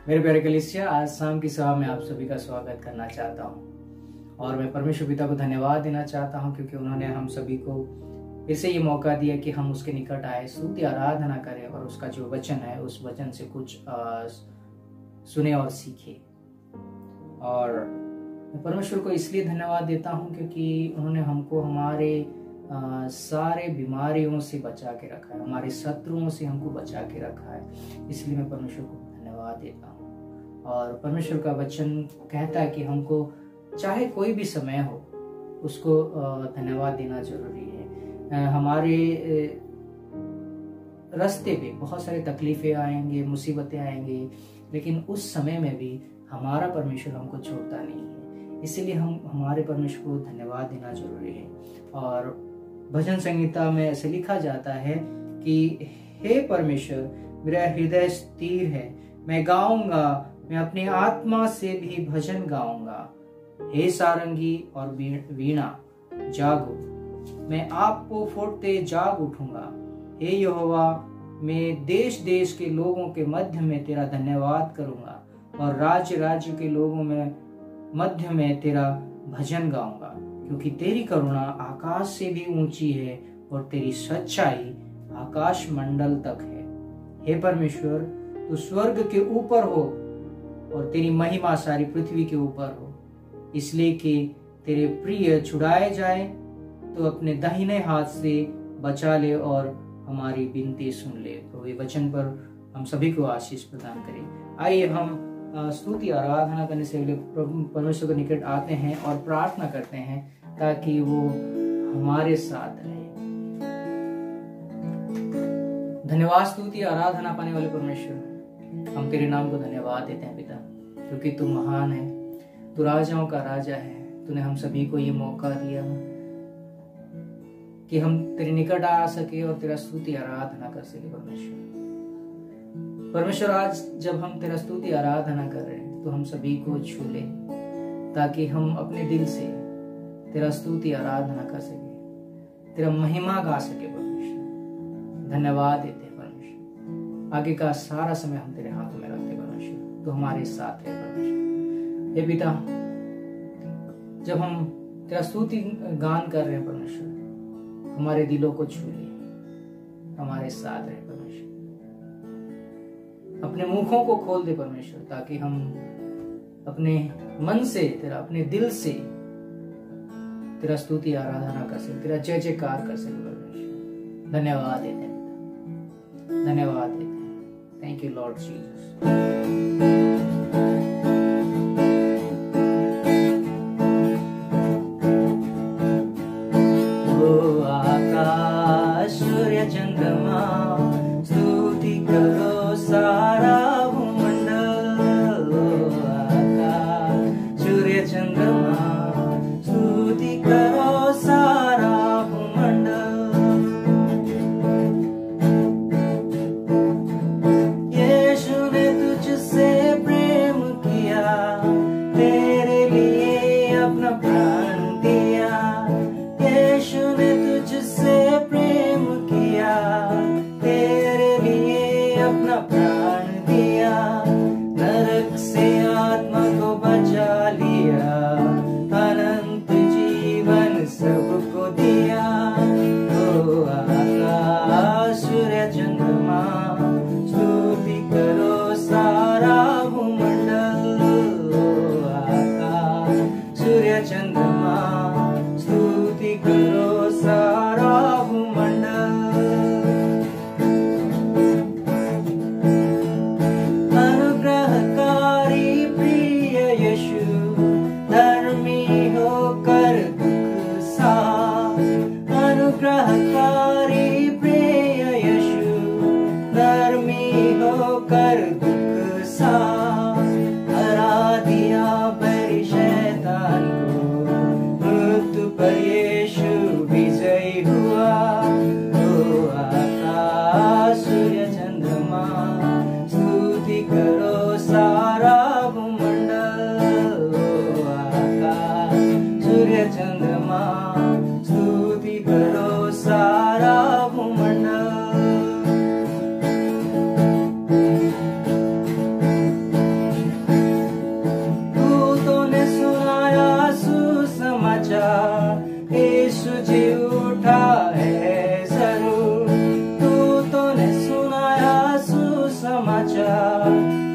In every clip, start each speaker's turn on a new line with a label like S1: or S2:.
S1: मेरे प्यारे कलीसिया, आज शाम की सभा में आप सभी का स्वागत करना चाहता हूं और मैं परमेश्वर पिता को धन्यवाद देना चाहता हूं क्योंकि उन्होंने हम सभी को फिर से ये मौका दिया कि हम उसके निकट आए, स्तुति आराधना करें और उसका जो वचन है उस वचन से कुछ सुने और सीखे। और मैं परमेश्वर को इसलिए धन्यवाद देता हूं क्योंकि उन्होंने हमको हमारे सारे बीमारियों से बचा के रखा है, हमारे शत्रुओं से हमको बचा के रखा है। इसलिए मैं परमेश्वर को धन्यवाद देता हूँ। और परमेश्वर का वचन कहता है कि हमको चाहे कोई भी समय हो उसको धन्यवाद देना जरूरी है। हमारे रास्ते पे बहुत सारे तकलीफें आएंगे, मुसीबतें आएंगे, लेकिन उस समय में भी हमारा परमेश्वर हमको छोड़ता नहीं है। इसीलिए हम हमारे परमेश्वर को धन्यवाद देना जरूरी है। और भजन संहिता में ऐसे लिखा जाता है कि हे परमेश्वर, मेरा हृदय स्थिर है, मैं गाऊंगा, मैं अपनी आत्मा से भी भजन गाऊंगा। हे सारंगी और वीणा जागो, मैं आपको फोड़ते जाग उठूंगा। हे यहोवा, मैं देश देश के लोगों के मध्य में तेरा धन्यवाद करूंगा और राज्य राज्य के लोगों में मध्य में तेरा भजन गाऊंगा, क्योंकि तेरी करुणा आकाश से भी ऊंची है और तेरी सच्चाई आकाश मंडल तक है। हे परमेश्वर, तू स्वर्ग के ऊपर हो और तेरी महिमा सारी पृथ्वी के ऊपर हो, इसलिए कि तेरे प्रिय छुड़ाए जाए तो अपने दाहिने हाथ से बचा ले और हमारी विनती सुन ले। तो ये वचन पर हम सभी को आशीष प्रदान करें। आइए हम स्तुति आराधना करने से पहले प्रभु परमेश्वर के निकट आते हैं और प्रार्थना करते हैं ताकि वो हमारे साथ रहे। धन्यवाद, स्तुति आराधना पाने वाले परमेश्वर, हम तेरे नाम को धन्यवाद देते हैं पिता, क्योंकि तू महान है, तू राजाओं का राजा है। तूने हम सभी को ये मौका दिया कि हम तेरे निकट आ सके और तेरा स्तुति आराधना कर सके। परमेश्वर, आज जब हम तेरा स्तुति आराधना कर रहे हैं तो हम सभी को छू ले, ताकि हम अपने दिल से तेरा स्तुति आराधना कर सके, तेरा महिमा गा सके। परमेश्वर, धन्यवाद देते हैं परमेश्वर। आगे का सारा समय हम तेरे हाथों में रखते परमेश्वर, तो हमारे साथ है परमेश्वर। हे पिता, जब हम तेरा स्तुति गान कर रहे हैं परमेश्वर, हमारे दिलों को छू ले, हमारे साथ रहे परमेश्वर। अपने मुखों को खोल दे परमेश्वर, ताकि हम अपने मन से तेरा, अपने दिल से तेरा स्तुति आराधना कर सके, तेरा जय जयकार कर सके परमेश्वर। धन्यवाद देते हैं, धन्यवाद देते हैं। Thank you Lord Jesus.
S2: चंद्रमा स्तुति करो सारा भूमंडल, आकाश सूर्य चंद्रमा स्तुति करो सारा भूमंडल। यीशु ने तुझसे आकारी प्रिय यीशु, धर्मी होकर दुख सा हरा दिया बैरी शैतान को, मृत्यु पर यीशु विजयी हुआ। ओ आकाश सूर्य चंद्रमा स्तुति करो सारा भूमंडल। ओ आकाश सूर्य चंद्रमा स्तुति करो सारा भूमंडल। दूतों ने सुनाया सुसमाचार, यीशु जी उठा है जरूर। दूतों ने सुनाया सुसमाचार,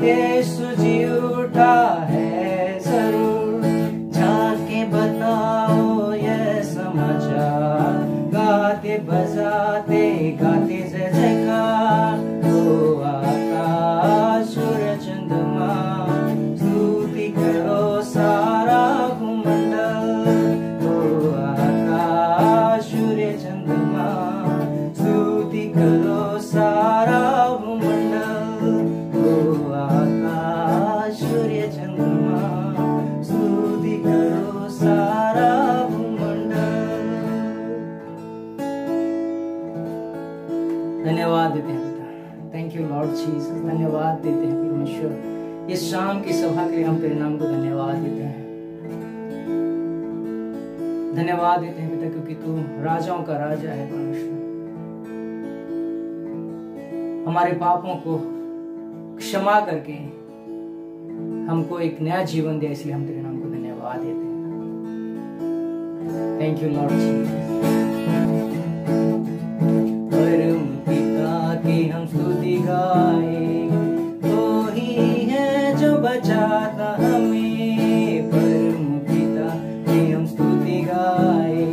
S2: यीशु जी उठा है जरूर। जाके बताओ ये समाचार, गाते बजाते गाते जय जयकार। ओ आकाश सूर्य चंद्रमा स्तुति करो सारा भूमंडल। ओ आकाश सूर्य चंद्रमा स्तुति करो सारा भूमंडल। ओ आकाश सूर्य चंद्रमा स्तुति करो सारा भूमंडल।
S1: धन्यवाद देते हैं पिता, थैंक यू लॉर्ड जीसस। धन्यवाद देते हैं परमेश्वर, इस शाम की सभा के लिए हम तेरे नाम को धन्यवाद देते हैं। धन्यवाद देते हैं पिता, क्योंकि तू राजाओं का राजा है परमेश्वर। हमारे पापों को क्षमा करके हमको एक नया जीवन दिया, इसलिए हम तेरे नाम को धन्यवाद देते हैं। Thank you Lord Jesus.
S2: परम पिता की हम स्तुति गाए, तो ही है जो बचाता हमें। परम पिता की हम स्तुति गाए,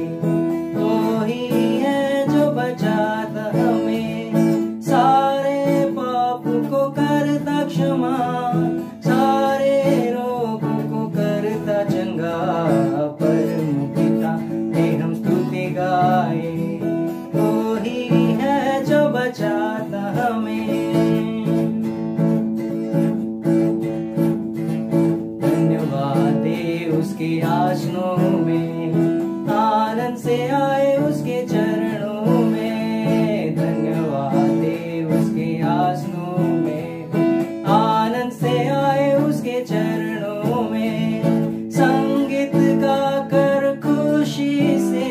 S2: तो ही है जो बचाता हमें। सारे पाप को करता क्षमा, सारे रोगों को करता चंगा। परम पिता की हम स्तुति गाए, तो ही है जो बचाता हमें। धन्यवाद दे उसके आसनों में, आनंद से आए उसके चरणों में। धन्यवाद दे उसके आसनों में, आनंद से आए उसके चरणों में। संगीत गा कर खुशी से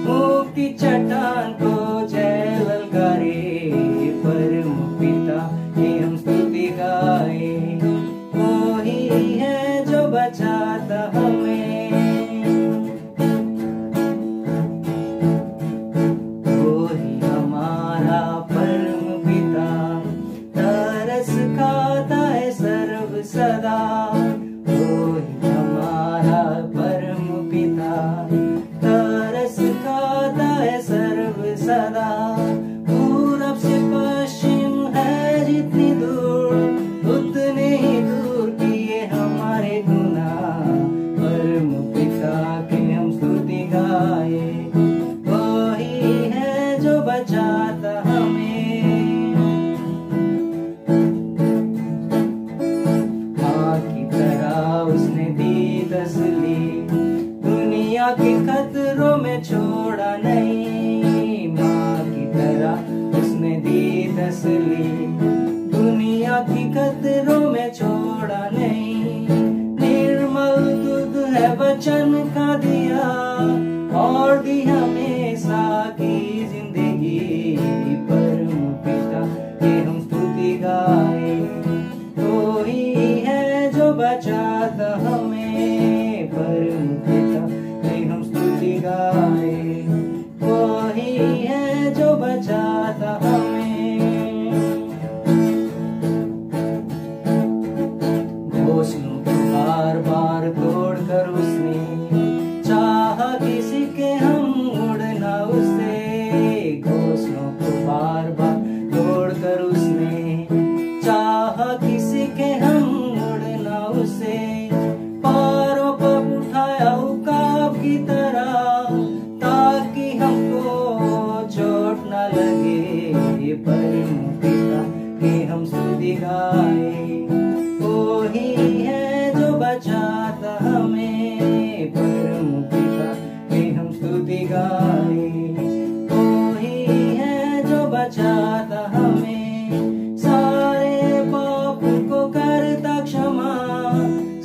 S2: मुक्ति चट्टान को जय ललकारे। परम पिता की हम स्तुति गाए, वो ही है जो बचाता हमें। वो ही हमारा परम पिता, तरस खाता है सर्व सदा। वो ही हमारा परम पिता, तरस खाता है सर्व सदा। पूरब से पश्चिम है जितनी दूर, उतने ही दूर किए हमारे गुनाह। परम पिता की हम स्तुति गाए, वो ही है जो बचाता हमें। माँ की तरह उसने दी तसल्ली, दुनिया के खतरों में छोड़ा नहीं। माँ की तरह उसने दी तसल्ली, दुनिया की खतरों में छोड़ा नहीं। निर्मल दूध है वचन का दिया, और दी हमेशा की जिंदगी। परम पिता की हम स्तुति गाए, तो ही है जो बचाता हमें। परम पिता की हम स्तुति गाए, वो ही है जो बचाता हमें। घोंसलों को बार बार तोड़ कर उसने चाहा किसी के हम उड़ना उससे। घोंसलों को बार बार तोड़ कर उसने चाहा किसी के हम उड़ना उससे। पारों पर उठाया उकाब की तरह, ताकि हमको हम स्तुति गाए। वही है जो बचाता हमें, परम पिता की हम स्तुति गाए। वही है जो बचाता हमें, सारे पाप को करता क्षमा,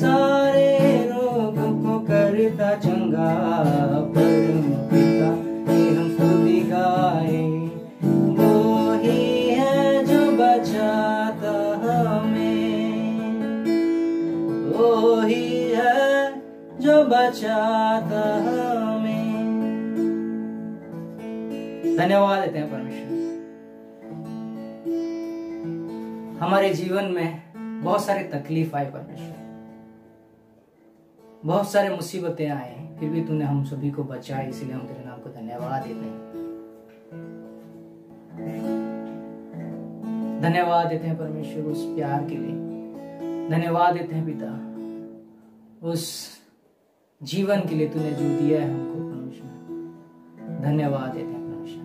S2: सारे रोग को करता चंगा, परम पिता की हम स्तुति गाए। वही है जो बचाता हमें, वही है जो बचाता हमें। धन्यवाद देते हैं परमेश्वर। हमारे जीवन में बहुत सारी तकलीफ आई परमेश्वर, बहुत सारे मुसीबतें आए, फिर भी तूने हम सभी को बचाया, इसलिए हम तेरे नाम को धन्यवाद देते हैं। धन्यवाद देते हैं परमेश्वर उस प्यार के लिए। धन्यवाद देते हैं पिता उस जीवन के लिए तूने जो दिया है हमको परमेश्वर। धन्यवाद देते हैं परमेश्वर।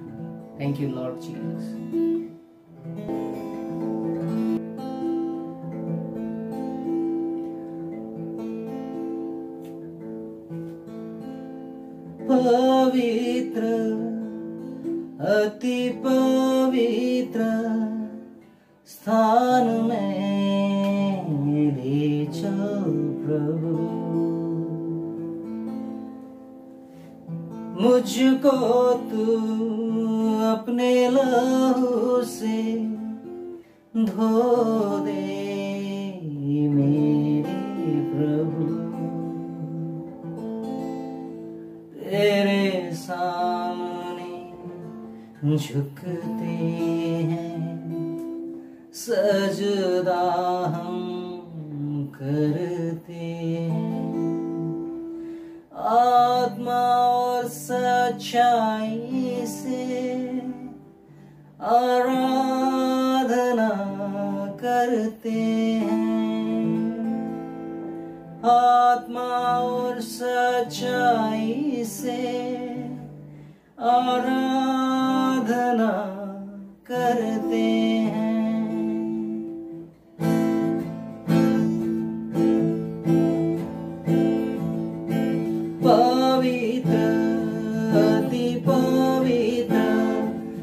S2: Thank you Lord Jesus. पवित्र अति पवित्र स्थान में ले चल प्रभु, मुझको तू अपने लहू से धो दे मेरे प्रभु। तेरे सामने झुकते हैं, सजदा हम करते हैं, आत्मा और सच्चाई से आराधना करते हैं, आत्मा और सच्चाई से आराधना करते हैं। पवित्र अति पवित्र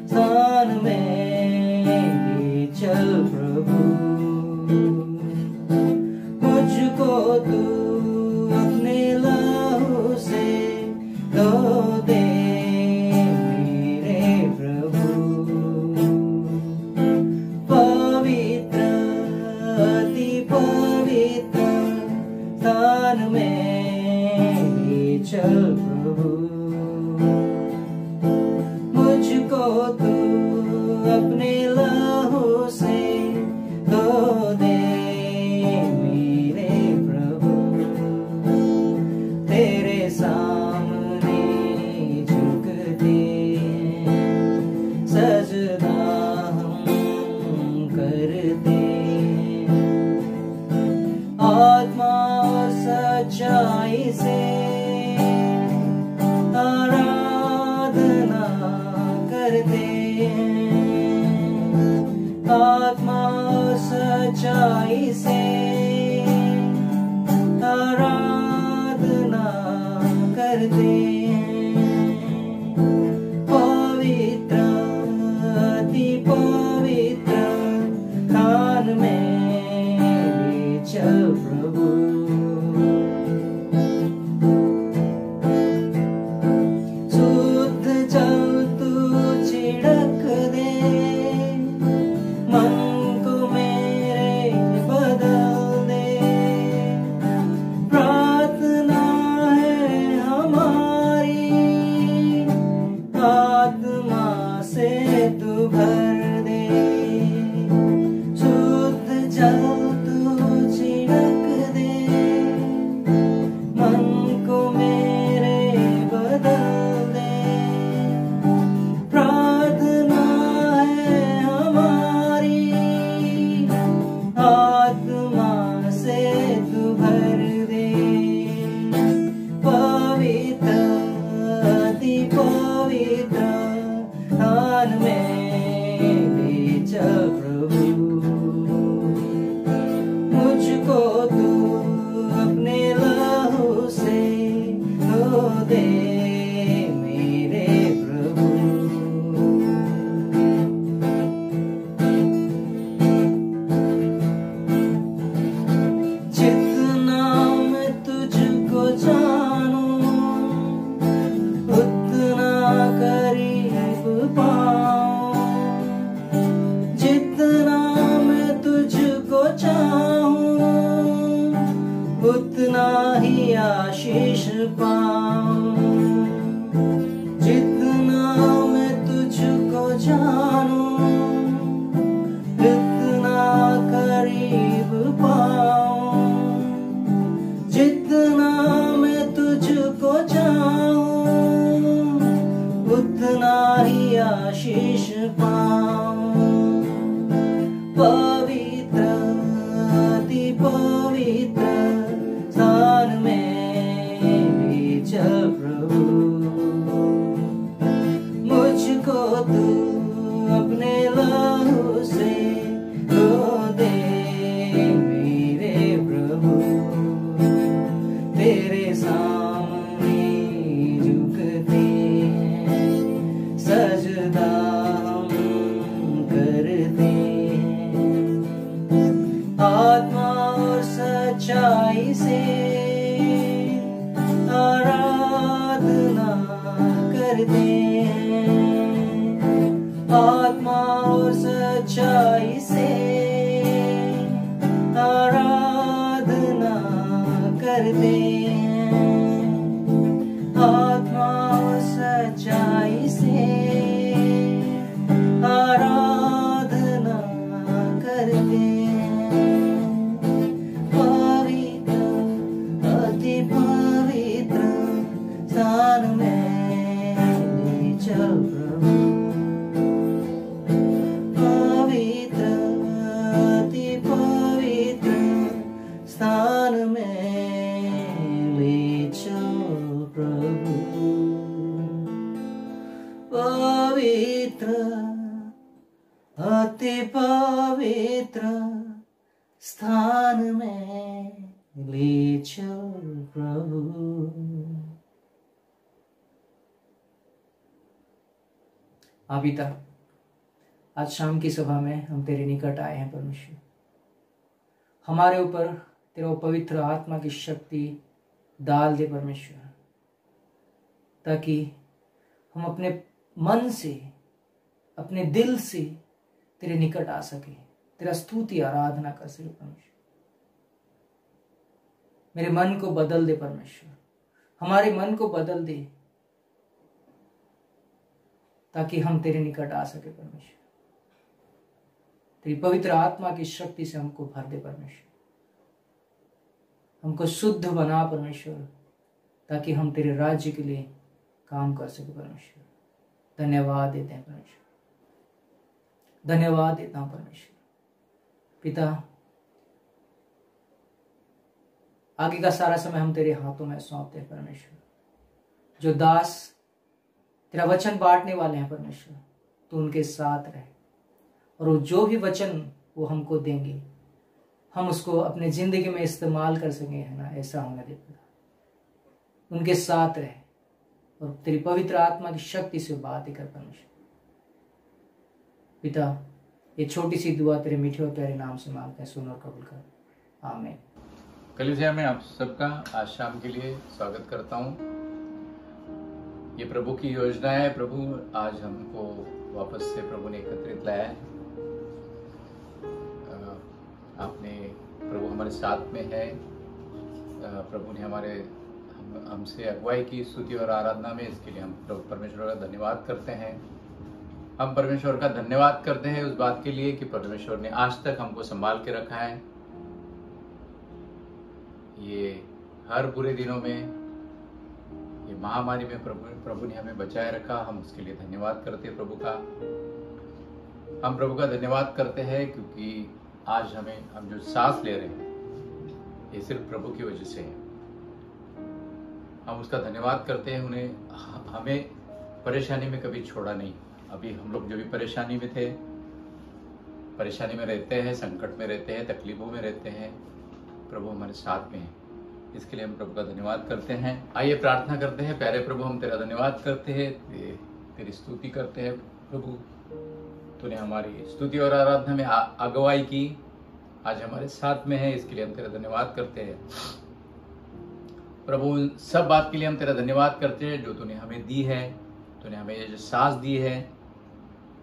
S2: स्थान में ले चल प्रभु, मुझको तू अपने लहू से धो दे मेरे प्रभु। पवित्र अति पवित्र स्थान में चल प्रभु, मुझको तू अपने लहू से धो दे मेरे प्रभु। तेरे सामने झुकते हैं, सजदा हम करते हैं, आत्मा और सच्चाई से आराधना करते हैं, आत्मा सच्चाई से आराधना करते हैं। पवित्र अति पवित्र स्थान में ले चल प्रभु, पवित्र स्थान में
S1: ही आशीष पाऊं। जितना मैं तुझको जानूं उतना करीब पाऊं। जितना मैं तुझको चाहूं उतना ही आशीष पाऊं। पवित्र अति पवित्र स्थान में ले चल प्रभु। मुझको तू अपने लहू से धो दे मेरे प्रभु। तेरे सामने झुकते हैं, सजदा हम करते हैं। आत्मा और सच्चाई से आराधना करते हैं। आत्मा और सच्चाई से आराधना करते हैं। आत्मा और सच्चाई से आराधना करते हैं। पवित्र अति पवित्र स्थान में ले चल प्रभु। पवित्र अति पवित्र स्थान में ले चल प्रभु। पवित्र अति पवित्र स्थान में ले चल प्रभु। पिता, आज शाम की सभा में हम तेरे निकट आए हैं परमेश्वर। हमारे ऊपर तेरा पवित्र आत्मा की शक्ति डाल दे परमेश्वर, ताकि हम अपने मन से अपने दिल से तेरे निकट आ सके, तेरा स्तुति आराधना कर सके परमेश्वर। मेरे मन को बदल दे परमेश्वर, हमारे मन को बदल दे, ताकि हम तेरे निकट आ सके परमेश्वर। तेरी पवित्र आत्मा की शक्ति से हमको भर दे परमेश्वर। हमको शुद्ध बना परमेश्वर, ताकि हम तेरे राज्य के लिए काम कर सके परमेश्वर। धन्यवाद देते हैं परमेश्वर, धन्यवाद देता हूं परमेश्वर। पिता, आगे का सारा समय हम तेरे हाथों में सौंपते हैं परमेश्वर। जो दास तेरा वचन बांटने वाले हैं परमेश्वर, तू उनके साथ रहे, और वो जो भी वचन वो हमको देंगे हम उसको अपने जिंदगी में इस्तेमाल कर सकें, है ना, ऐसा होने दे पिता। उनके साथ रहे और तेरी पवित्र आत्मा की शक्ति से बातें कर परमेश्वर। पिता, ये छोटी सी दुआ तेरे मीठे और प्यारे नाम से मांगते हैं, सुन और कबूल कर, आमीन।
S3: कलीसिया में आप सबका आज शाम के लिए स्वागत करता हूँ। ये प्रभु की योजना है। प्रभु आज हमको वापस से प्रभु ने एकत्रित लाया है। आपने प्रभु हमारे साथ में है। प्रभु ने हमसे अगुवाई की स्तुति और आराधना में, इसके लिए हम परमेश्वर का धन्यवाद करते हैं। हम परमेश्वर का धन्यवाद करते हैं उस बात के लिए कि परमेश्वर ने आज तक हमको संभाल के रखा है। ये हर बुरे दिनों में, ये महामारी में प्रभु ने हमें बचाए रखा। हम उसके लिए धन्यवाद करते हैं प्रभु का। हम प्रभु का धन्यवाद करते हैं क्योंकि आज हम जो सांस ले रहे हैं ये सिर्फ प्रभु की वजह से है। हम उसका धन्यवाद करते हैं। हमें परेशानी में कभी छोड़ा नहीं। अभी हम लोग जो भी परेशानी में थे, परेशानी में रहते हैं, संकट में रहते हैं, तकलीफों में रहते हैं, प्रभु हमारे साथ में है। इसके लिए हम प्रभु का धन्यवाद करते हैं। आइए प्रार्थना करते हैं। प्यारे प्रभु, हम तेरा धन्यवाद करते हैं, तेरी स्तुति करते हैं। प्रभु, तूने हमारी स्तुति और आराधना में अगुवाई की, आज हमारे साथ में है, इसके लिए हम तेरा धन्यवाद करते हैं। प्रभु, सब बात के लिए हम तेरा धन्यवाद करते हैं जो तूने हमें दी है। तूने हमें ये जो सांस दी है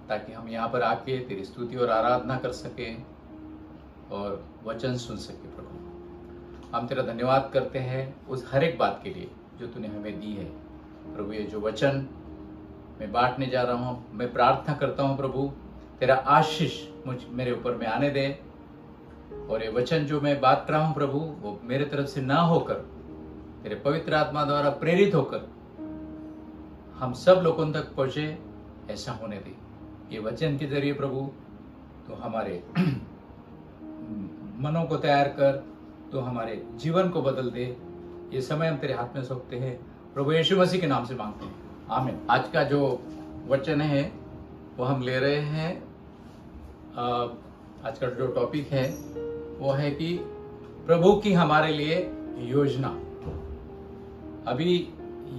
S3: ताकि हम यहाँ पर आके तेरी स्तुति और आराधना कर सकें और वचन सुन सके। प्रभु, हम तेरा धन्यवाद करते हैं उस हर एक बात के लिए जो तूने हमें दी है। प्रभु ये जो वचन मैं बांटने जा रहा हूँ, मैं प्रार्थना करता हूँ प्रभु तेरा आशीष मेरे ऊपर में आने दे, और ये वचन जो मैं बांट रहा हूँ प्रभु वो मेरे तरफ से ना होकर तेरे पवित्र आत्मा द्वारा प्रेरित होकर हम सब लोगों तक पहुंचे, ऐसा होने दे। ये वचन के जरिए प्रभु तो हमारे मनों को तैयार कर, तो हमारे जीवन को बदल दे। ये समय हम तेरे हाथ में सौंपते हैं प्रभु यीशु मसीह के नाम से मांगते हैं, आमीन। आज का जो वचन है वो हम ले रहे हैं, आज का जो टॉपिक है वो है कि प्रभु की हमारे लिए योजना। अभी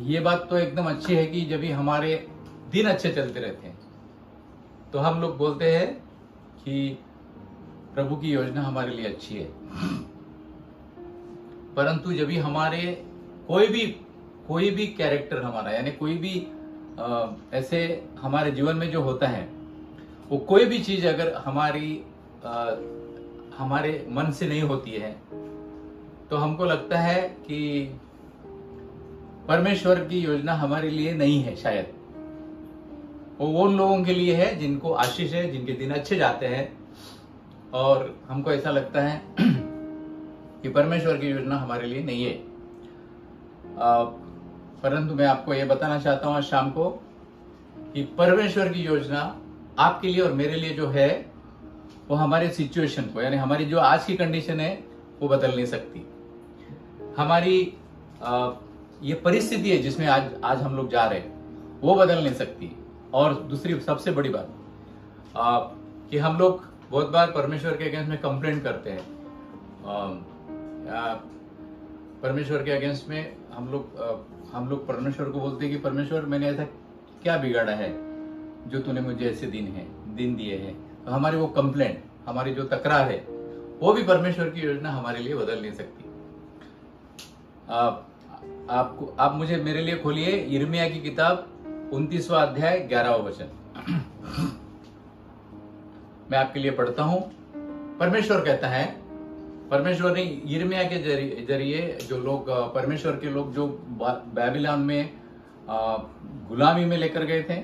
S3: ये बात तो एकदम अच्छी है कि जब भी हमारे दिन अच्छे चलते रहते हैं तो हम लोग बोलते हैं कि प्रभु की योजना हमारे लिए अच्छी है, परंतु जब भी हमारे कोई भी कैरेक्टर हमारा, यानी कोई भी ऐसे हमारे जीवन में जो होता है, वो कोई भी चीज अगर हमारे मन से नहीं होती है तो हमको लगता है कि परमेश्वर की योजना हमारे लिए नहीं है। शायद वो उन लोगों के लिए है जिनको आशीष है, जिनके दिन अच्छे जाते हैं, और हमको ऐसा लगता है कि परमेश्वर की योजना हमारे लिए नहीं है। परंतु मैं आपको ये बताना चाहता हूं आज शाम को कि परमेश्वर की योजना आपके लिए और मेरे लिए जो है वो हमारे सिचुएशन को, यानी हमारी जो आज की कंडीशन है वो बदल नहीं सकती। हमारी ये परिस्थिति है जिसमें आज हम लोग जा रहे हैं वो बदल नहीं सकती। और दूसरी सबसे बड़ी बात कि हम लोग बहुत बार परमेश्वर के अगेंस्ट में कंप्लेंट करते हैं। परमेश्वर के अगेंस्ट में हम लोग परमेश्वर को बोलते हैं कि परमेश्वर मैंने ऐसा क्या बिगाड़ा है जो तूने मुझे ऐसे दिन दिए हैं। तो हमारी वो कंप्लेंट, हमारी जो तकरार है वो भी परमेश्वर की योजना हमारे लिए बदल नहीं सकती। आप मुझे मेरे लिए खोलिए यिर्मयाह की किताब 29वां अध्याय 11वां वचन। मैं आपके लिए पढ़ता हूं। परमेश्वर कहता है, परमेश्वर ने यिर्मयाह के जरिए जो लोग परमेश्वर के लोग जो बाबिलोन में गुलामी में लेकर गए थे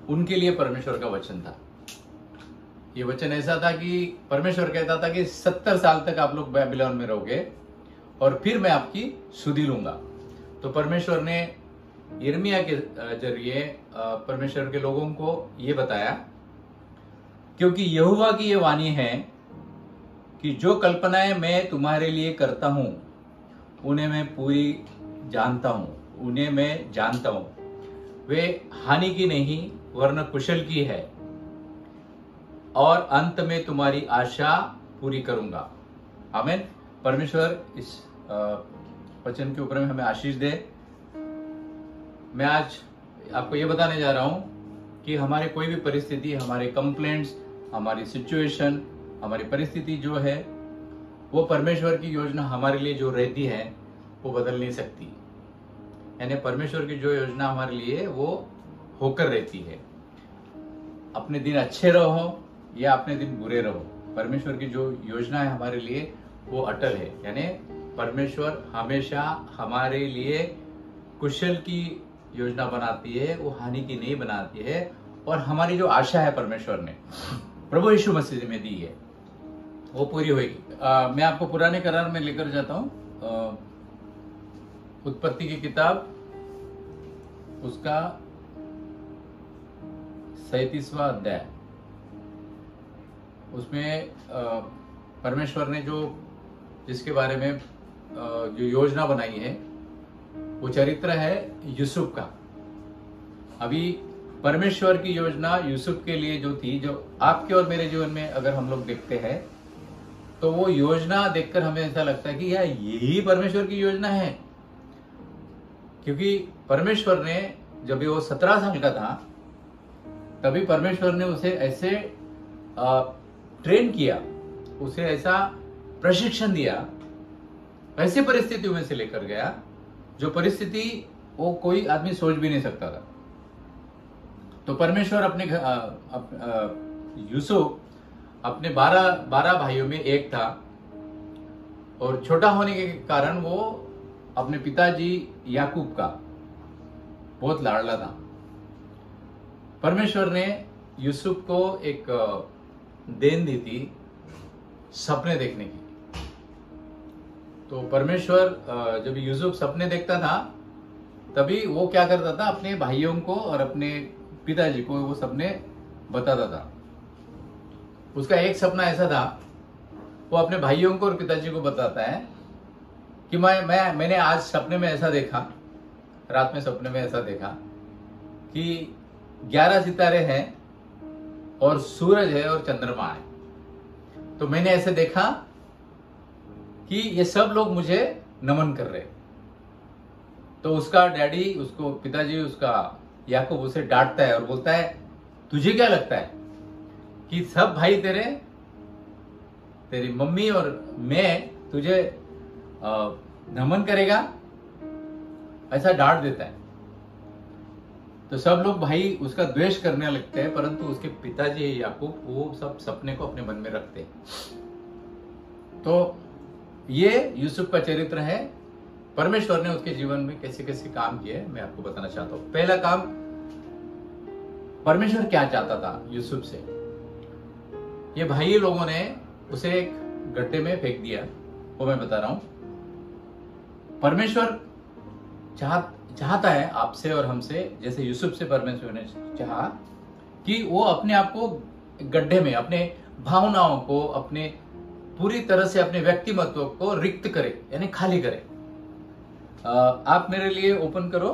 S3: उनके लिए परमेश्वर का वचन था। ये वचन ऐसा था कि परमेश्वर कहता था कि 70 साल तक आप लोग बाबिलोन में रहोगे और फिर मैं आपकी सुधि लूंगा। तो परमेश्वर ने यिर्मयाह के जरिए परमेश्वर के लोगों को ये बताया, क्योंकि यहोवा की ये वाणी है कि जो कल्पनाएं मैं तुम्हारे लिए करता हूं उन्हें मैं पूरी जानता हूं, उन्हें मैं जानता हूं। वे हानि की नहीं वरन कुशल की है, और अंत में तुम्हारी आशा पूरी करूंगा। आमीन। परमेश्वर इस वचन के ऊपर में हमें आशीष दे। मैं आज आपको ये बताने जा रहा हूं कि हमारे कोई भी परिस्थिति, हमारे कंप्लेंट्स, हमारी सिचुएशन, हमारी परिस्थिति जो है वो परमेश्वर की योजना हमारे लिए जो रहती है वो बदल नहीं सकती। यानी परमेश्वर की जो योजना हमारे लिए वो होकर रहती है। अपने दिन अच्छे रहो या अपने दिन बुरे रहो, परमेश्वर की जो योजना है हमारे लिए वो अटल है। यानी परमेश्वर हमेशा हमारे लिए कुशल की योजना बनाती है, वो हानि की नहीं बनाती है। और हमारी जो आशा है परमेश्वर ने प्रभु यीशु मसीह में दी है वो पूरी होगी। मैं आपको पुराने करार में लेकर जाता हूं, उत्पत्ति की किताब उसका 37वां अध्याय। उसमें परमेश्वर ने जिसके बारे में जो योजना बनाई है वो चरित्र है यूसुफ का। अभी परमेश्वर की योजना यूसुफ के लिए जो थी, जो आपके और मेरे जीवन में अगर हम लोग देखते हैं तो वो योजना देखकर हमें ऐसा लगता है कि यार यही परमेश्वर की योजना है। क्योंकि परमेश्वर ने जब वो 17 साल का था तभी परमेश्वर ने उसे ऐसे ट्रेन किया, उसे ऐसा प्रशिक्षण दिया, ऐसे परिस्थितियों में से लेकर गया जो परिस्थिति वो कोई आदमी सोच भी नहीं सकता था। तो परमेश्वर अपने यूसुफ अपने 12 भाइयों में एक था और छोटा होने के कारण वो अपने पिताजी याकूब का बहुत लाडला था। परमेश्वर ने यूसुफ को एक देन दी थी सपने देखने की। तो परमेश्वर जब यूसुफ सपने देखता था तभी वो क्या करता था, अपने भाइयों को और अपने पिताजी को वो सपने बताता था। उसका एक सपना ऐसा था, वो अपने भाइयों को और पिताजी को बताता है कि मैंने आज सपने में ऐसा देखा, रात में सपने में ऐसा देखा कि 11 सितारे हैं और सूरज है और चंद्रमा है। तो मैंने ऐसे देखा कि ये सब लोग मुझे नमन कर रहे। तो उसका डैडी, उसको पिताजी, उसका याकूब उसे डांटता है और बोलता है, तुझे क्या लगता है कि सब भाई तेरी मम्मी और मैं तुझे नमन करेगा? ऐसा डांट देता है। तो सब लोग भाई उसका द्वेष करने लगते हैं, परंतु उसके पिताजी याकूब वो सब सपने को अपने मन में रखते हैं। तो ये यूसुफ का चरित्र है। परमेश्वर ने उसके जीवन में कैसे कैसे काम किए मैं आपको बताना चाहता हूं। पहला काम, परमेश्वर क्या चाहता था यूसुफ से। ये भाई लोगों ने उसे एक गड्ढे में फेंक दिया, वो मैं बता रहा हूं। परमेश्वर चाहता है आपसे और हमसे, जैसे यूसुफ से परमेश्वर ने चाहा कि वो अपने आप को गड्ढे में, अपने भावनाओं को, अपने पूरी तरह से अपने व्यक्तिमत्व को रिक्त करे, यानी खाली करे। आप मेरे लिए ओपन करो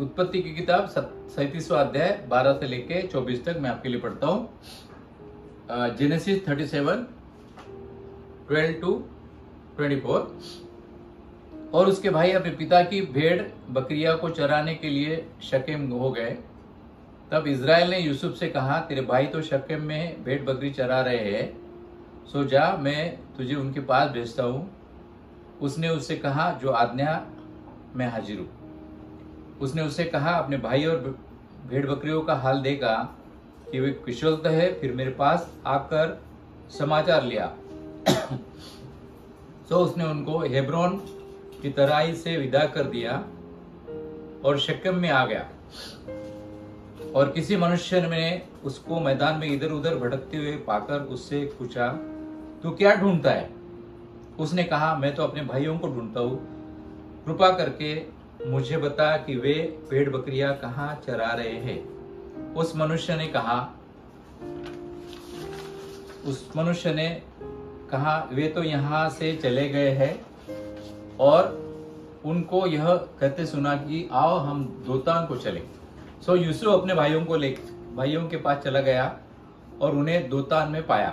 S3: उत्पत्ति की किताब 37वां अध्याय 12 से लेके 24 तक मैं आपके लिए पढ़ता हूं। Genesis 37 12 to 24। और उसके भाई अपने पिता की भेड़ बकरियां को चराने के लिए शकेम हो गए। तब इज़राइल ने यूसुफ से कहा, तेरे भाई तो शकेम में भेड़ बकरी चरा रहे हैं, सो जा, मैं तुझे उनके पास भेजता हूं। उसने उससे कहा, जो आज्ञा मैं हाजिर हूं। उसने उससे कहा, अपने भाई और भेड़ बकरियों का हाल देखा कि वे कुशल तो है, फिर मेरे पास आकर समाचार लिया। तो उसने उनको हेब्रोन की तराई से विदा कर दिया और शकेम में आ गया। और किसी मनुष्य ने उसको मैदान में इधर उधर भटकते हुए पाकर उससे पूछा, तू क्या ढूंढता है? उसने कहा, मैं तो अपने भाइयों को ढूंढता हूँ, कृपा करके मुझे बता कि वे भेड़ बकरियां कहाँ चरा रहे हैं। उस मनुष्य ने कहा, वे तो यहाँ से चले गए हैं। और उनको यह कहते सुना कि आओ हम दोतान को चले। सो यूसुफ अपने भाइयों के पास चला गया और उन्हें दोतान में पाया।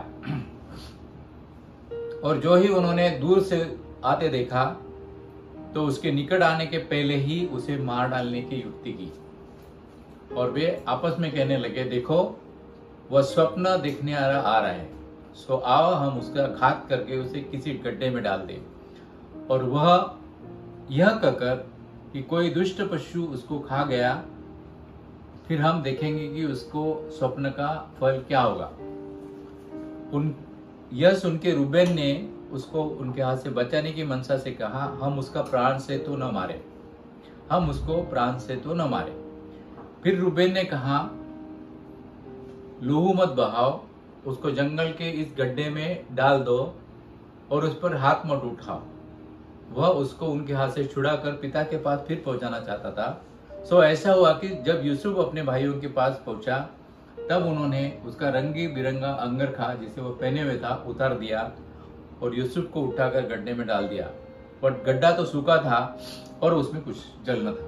S3: और जो ही उन्होंने दूर से आते देखा तो उसके निकट आने के पहले ही उसे मार डालने की युक्ति की। और वे आपस में कहने लगे, देखो वह स्वप्न देखने आ रहा है, सो आओ हम उसका घात करके उसे किसी गड्ढे में डाल दें। और वह यह कहकर कि कोई दुष्ट पशु उसको खा गया, फिर हम देखेंगे कि उसको स्वप्न का फल क्या होगा। यह सुन के रूबेन ने उसको उनके हाथ से बचाने की मनसा से कहा, हम उसका प्राण से तो न मारे, हम उसको प्राण से तो न मारे। फिर रूबेन ने कहा, लहू मत बहाओ, उसको जंगल के इस गड्ढे में डाल दो और उस पर हाथ मत उठाओ। वह उसको उनके हाथ से छुड़ाकर पिता के पास फिर पहुंचाना चाहता था। सो ऐसा हुआ कि जब यूसुफ अपने भाइयों के पास पहुंचा तब उन्होंने उसका रंगी बिरंगा अंगरखा जिसे वो पहने हुए था उतार दिया और यूसुफ को उठाकर गड्ढे में डाल दिया। पर गड्ढा तो सूखा था और उसमें कुछ जल न था।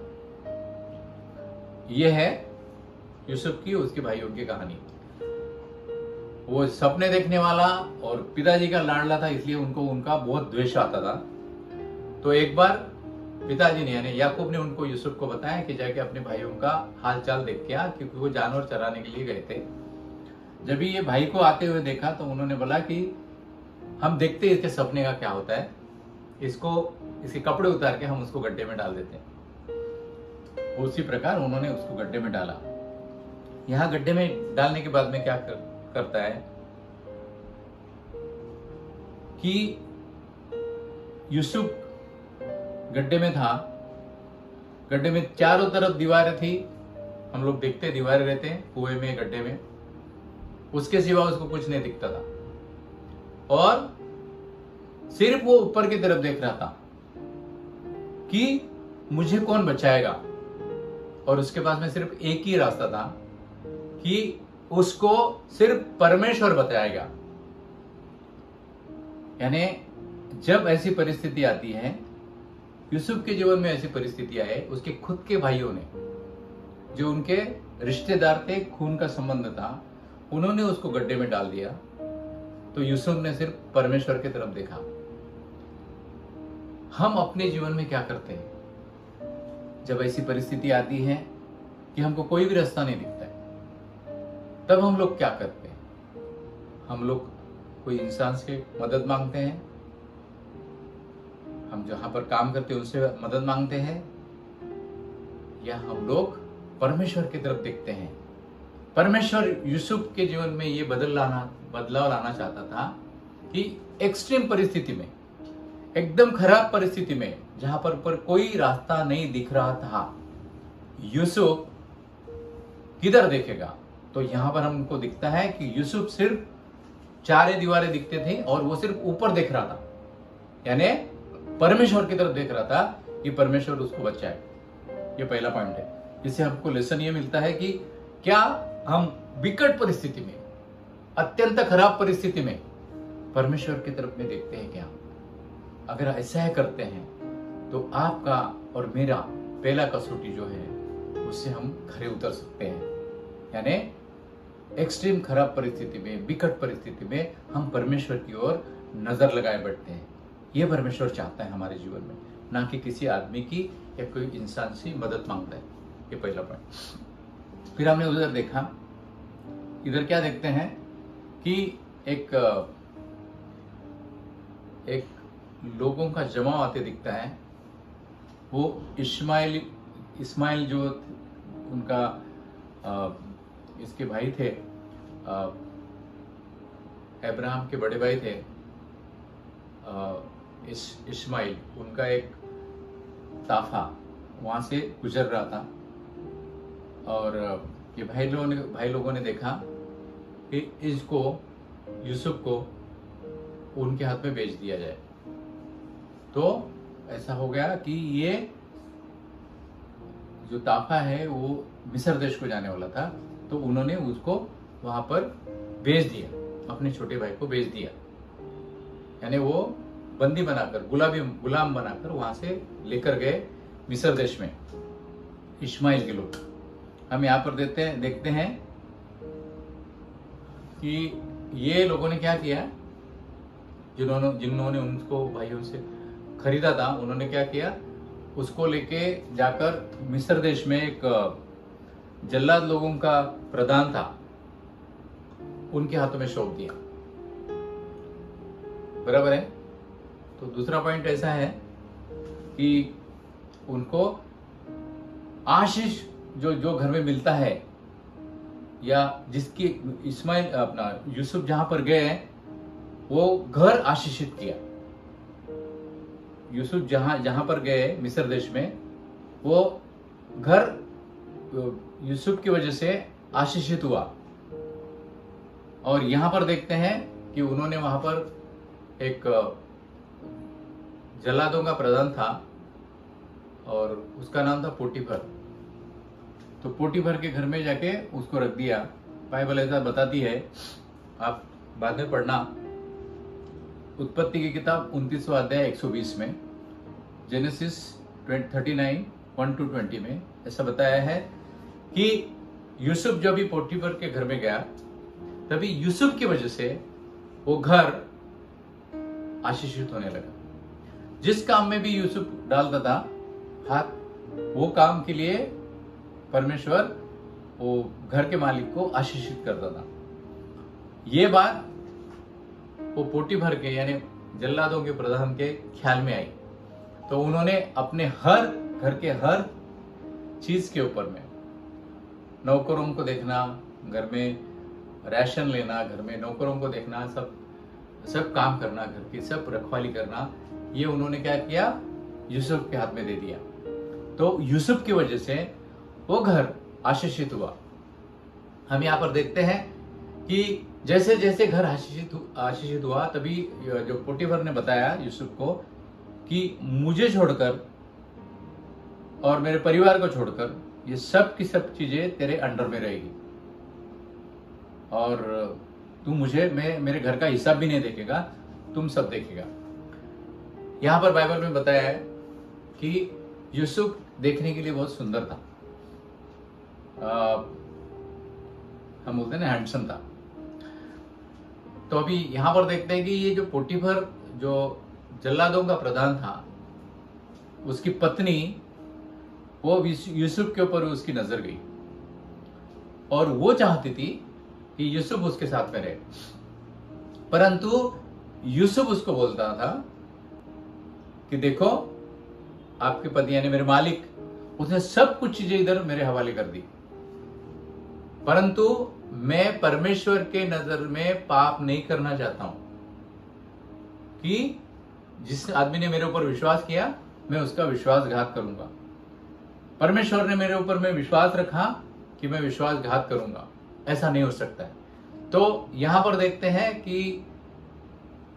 S3: यह है यूसुफ की उसके भाइयों की कहानी। वो सपने देखने वाला और पिताजी का लाडला था, इसलिए उनको उनका बहुत द्वेष आता था। तो एक बार पिताजी ने यानी याकूब ने उनको यूसुफ को बताया कि जाके अपने भाइयों का हाल चाल देख के आ, क्योंकि वो जानवर चराने के लिए गए थे। जब ये भाई को आते हुए देखा तो उन्होंने बोला कि हम देखते इसके सपने का क्या होता है, इसके कपड़े उतार के हम उसको गड्ढे में डाल देते हैं। उसी प्रकार उन्होंने उसको गड्ढे में डाला। यहाँ गड्ढे में डालने के बाद में क्या करता है कि यूसुफ गड्ढे में था, गड्ढे में चारों तरफ दीवारें थी, हम लोग देखते हैं दीवारें रहते हैं कुएं में, गड्ढे में, उसके सिवा उसको कुछ नहीं दिखता था और सिर्फ वो ऊपर की तरफ देख रहा था कि मुझे कौन बचाएगा। और उसके पास में सिर्फ एक ही रास्ता था कि उसको सिर्फ परमेश्वर बचाएगा। यानी जब ऐसी परिस्थिति आती है, यूसुफ के जीवन में ऐसी परिस्थिति आए, उसके खुद के भाइयों ने, जो उनके रिश्तेदार थे, खून का संबंध था, उन्होंने उसको गड्ढे में डाल दिया। तो यूसुफ ने सिर्फ परमेश्वर की तरफ देखा। हम अपने जीवन में क्या करते हैं जब ऐसी परिस्थिति आती है कि हमको कोई भी रास्ता नहीं दिखता है, तब हम लोग क्या करते हैं? हम लोग कोई इंसान से मदद मांगते हैं, हम जहां पर काम करते हैं उससे मदद मांगते हैं, या हम लोग परमेश्वर की तरफ देखते हैं? परमेश्वर यूसुफ के जीवन में ये बदलाव लाना चाहता था कि एक्सट्रीम परिस्थिति में, एकदम खराब परिस्थिति में, जहां पर कोई रास्ता नहीं दिख रहा था, यूसुफ किधर देखेगा? तो यहां पर हमको दिखता है कि यूसुफ सिर्फ चारे दीवारें दिखते थे और वो सिर्फ ऊपर देख रहा था, यानी परमेश्वर की तरफ देख रहा था कि परमेश्वर उसको बचाए। ये पहला पॉइंट है। इससे हमको लेसन ये मिलता है कि क्या हम विकट परिस्थिति में, अत्यंत खराब परिस्थिति में परमेश्वर की तरफ में देखते हैं क्या? अगर ऐसा है करते हैं तो आपका और मेरा पहला कसौटी जो है उससे हम खरे उतर सकते हैं। यानी एक्सट्रीम खराब परिस्थिति में, विकट परिस्थिति में हम परमेश्वर की ओर नजर लगाए बैठते हैं। यह परमेश्वर चाहता है हमारे जीवन में, ना कि किसी आदमी की या कोई इंसान से मदद मांगता है। ये पहला पॉइंट। फिर हमने उधर देखा, इधर क्या देखते हैं कि एक लोगों का जमाव आते दिखता है। वो इस्माइल जो उनका इसके भाई थे, अब्राहम के बड़े भाई थे, इस्माइल, उनका एक ताफा वहां से गुजर रहा था और ये भाई लोगों ने देखा कि इसको, यूसुफ को उनके हाथ में बेच दिया जाए। तो ऐसा हो गया कि ये जो ताफा है वो मिस्र देश को जाने वाला था, तो उन्होंने उसको वहां पर बेच दिया, अपने छोटे भाई को बेच दिया। यानी वो बंदी बनाकर, गुलाम बनाकर वहां से लेकर गए मिस्र देश में इस्माइल के लोग। हम यहाँ पर देखते हैं कि ये लोगों ने क्या किया, जिन्होंने उनको भाइयों से खरीदा था, उन्होंने क्या किया, उसको लेके जाकर मिस्र देश में एक जल्लाद लोगों का प्रधान था, उनके हाथों में सौंप दिया। बराबर है। तो दूसरा पॉइंट ऐसा है कि उनको आशीष जो घर में मिलता है, या जिसकी इस्माइल अपना यूसुफ जहां पर गए वो घर आशीषित किया। यूसुफ जहां पर गए मिस्र देश में, वो घर यूसुफ की वजह से आशीषित हुआ। और यहां पर देखते हैं कि उन्होंने वहां पर एक जल्लादों का प्रधान था और उसका नाम था पोटीफर। तो पोटीफर के घर में जाके उसको रख दिया। बाइबल ऐसा बताती है, आप बाद में पढ़ना, उत्पत्ति की किताब 29वां अध्याय 120 में, जेनेसिस 39:1-20 में ऐसा बताया है कि यूसुफ जब भी पोटीफर के घर में गया, तभी यूसुफ की वजह से वो घर आशीषित होने लगा। जिस काम में भी यूसुफ डालता था हाथ, वो काम के लिए परमेश्वर वो घर के मालिक को आशीषित करता था। ये बात वो पोटीफर के यानी जल्लादों के प्रधान के ख्याल में आई, तो उन्होंने अपने घर के हर चीज के ऊपर में, नौकरों को देखना, घर में राशन लेना, घर में नौकरों को देखना, सब काम करना, घर की सब रखवाली करना, ये उन्होंने क्या किया, यूसुफ के हाथ में दे दिया। तो यूसुफ की वजह से वो घर आशीषित हुआ। हम यहाँ पर देखते हैं कि जैसे जैसे घर आशीषित हुआ, तभी जो पोटीफर ने बताया यूसुफ को कि मुझे छोड़कर और मेरे परिवार को छोड़कर ये सब की सब चीजें तेरे अंडर में रहेगी, और तू मुझे मेरे घर का हिसाब भी नहीं देखेगा, तुम सब देखेगा। यहां पर बाइबल में बताया है कि यूसुफ देखने के लिए बहुत सुंदर था, हम बोलते हैं ना हैंडसम था। तो अभी यहां पर देखते हैं कि ये जो पोटीफर जो जल्लादों का प्रधान था, उसकी पत्नी वो यूसुफ के ऊपर उसकी नजर गई और वो चाहती थी कि यूसुफ उसके साथ में रहे, परंतु यूसुफ उसको बोलता था कि देखो आपके पति यानी मेरे मालिक, उसने सब कुछ चीजें इधर मेरे हवाले कर दी, परंतु मैं परमेश्वर के नजर में पाप नहीं करना चाहता हूं कि जिस आदमी ने मेरे ऊपर विश्वास किया मैं उसका विश्वासघात करूंगा। परमेश्वर ने मेरे ऊपर में विश्वास रखा कि मैं विश्वासघात करूंगा, ऐसा नहीं हो सकता है। तो यहां पर देखते हैं कि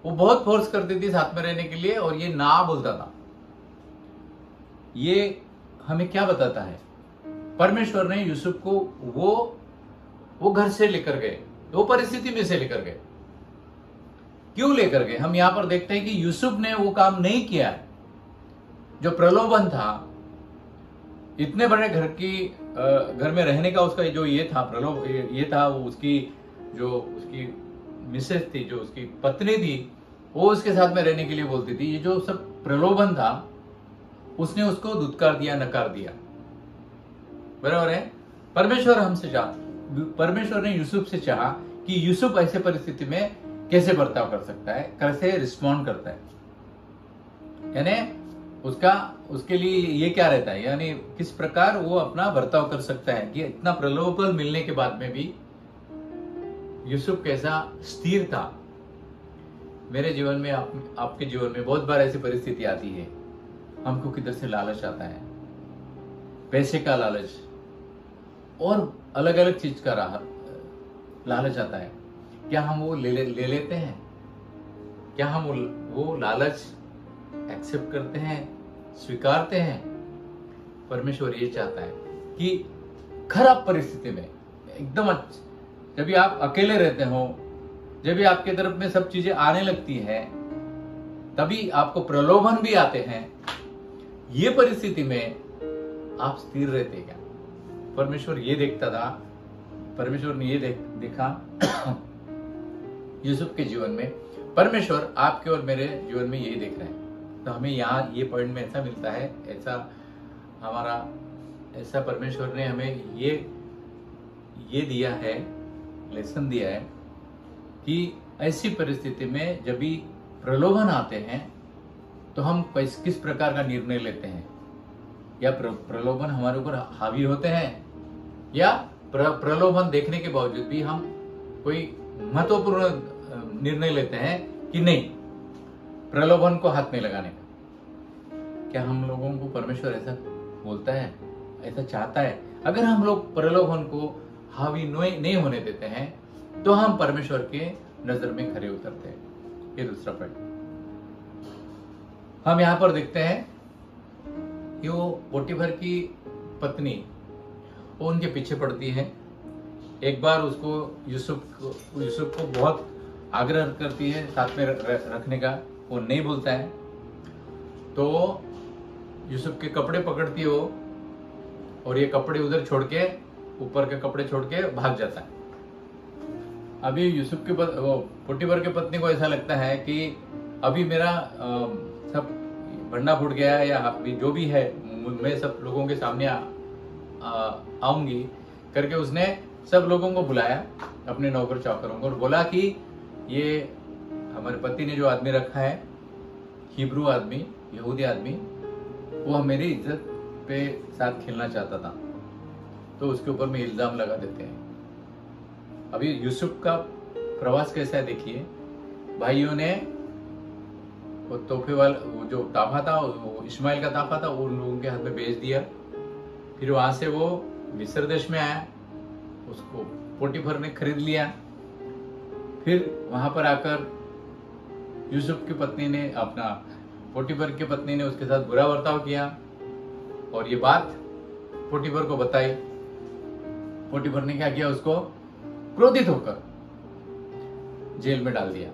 S3: वो बहुत फोर्स करती थी साथ में रहने के लिए, और ये ना बोलता था। ये हमें क्या बताता है? परमेश्वर ने यूसुफ को वो घर से लेकर गए, वो परिस्थिति में से लेकर गए। क्यों लेकर गए? हम यहां पर देखते हैं कि यूसुफ ने वो काम नहीं किया है जो प्रलोभन था, इतने बड़े घर में रहने का उसका जो ये था प्रलोभ, ये था वो उसकी मिसेस थी, जो उसकी पत्नी थी, वो उसके साथ में रहने के लिए बोलती थी। ये जो सब प्रलोभन था उसने उसको धुतकार दिया, नकार दिया। बराबर है। परमेश्वर ने यूसुफ से चाहा कि यूसुफ ऐसे परिस्थिति में कैसे बर्ताव कर सकता है, कैसे रिस्पॉन्ड करता है, यानी उसके लिए ये क्या रहता है, यानी किस प्रकार वो अपना बर्ताव कर सकता है कि इतना प्रलोभन मिलने के बाद में भी यूसुफ कैसा स्थिर था। मेरे जीवन में आपके जीवन में बहुत बार ऐसी परिस्थिति आती है, हमको किधर से लालच आता है, पैसे का लालच और अलग अलग चीज का लालच आता है। क्या हम वो ले लेते हैं? क्या हम वो लालच एक्सेप्ट करते हैं, स्वीकारते हैं? परमेश्वर ये चाहता है कि खराब परिस्थिति में एकदम जब भी आप अकेले रहते हो, जब भी आपके तरफ में सब चीजें आने लगती है, तभी आपको प्रलोभन भी आते हैं, ये परिस्थिति में आप स्थिर रहते क्या? परमेश्वर ये देखता था, परमेश्वर ने ये देखा यूसुफ के जीवन में। परमेश्वर आपके और मेरे जीवन में यही देख रहे हैं। तो हमें यहाँ ये पॉइंट में ऐसा मिलता है, ऐसा परमेश्वर ने हमें ये दिया है, लेसन दिया है कि ऐसी परिस्थिति में जब भी प्रलोभन आते हैं तो हम किस प्रकार का निर्णय लेते हैं, या प्रलोभन हमारे ऊपर हावी होते हैं, या प्रलोभन देखने के बावजूद भी हम कोई महत्वपूर्ण निर्णय लेते हैं कि नहीं, प्रलोभन को हाथ में लगाने का। क्या हम लोगों को परमेश्वर ऐसा बोलता है, ऐसा चाहता है? अगर हम लोग प्रलोभन को हावी नहीं होने देते हैं तो हम परमेश्वर के नजर में खरे उतरते हैं। ये दूसरा पॉइंट हम यहां पर देखते हैं कि वो पोटीफर की पत्नी वो उनके पीछे पड़ती है। एक बार उसको यूसुफ को बहुत आग्रह करती है साथ में रखने का, वो नहीं बोलता है, तो यूसुफ के कपड़े पकड़ती है वो, और ये कपड़े उधर छोड़ के, ऊपर के कपड़े छोड़ के भाग जाता है। अभी यूसुफ के पोटीफर के पत्नी को ऐसा लगता है कि अभी मेरा सब भंडा फूट गया है, या अभी जो भी है मैं सब लोगों के सामने आऊंगी करके उसने सब लोगों को बुलाया, अपने नौकर चाकरों को, और बोला कि ये हमारे पति ने जो आदमी रखा है, हिब्रू आदमी, यहूदी आदमी, वो मेरी इज्जत पे साथ खेलना चाहता था, तो उसके ऊपर में इल्जाम लगा देते हैं। अभी यूसुफ का प्रवास कैसा है देखिए। भाइयों ने वो तोहफे वाला वो जो ताफा था, वो इस्माइल का ताफा था, वो उन लोगों के हाथ में भेज दिया। फिर वहां से वो मिस्र देश में आया, उसको पोटीफर ने खरीद लिया। फिर वहां पर आकर यूसुफ की पत्नी ने अपना पोटीफर की पत्नी ने उसके साथ बुरा बर्ताव किया और ये बात पोटीफर को बताई। पोटीफर ने क्या किया, उसको क्रोधित होकर जेल में डाल दिया।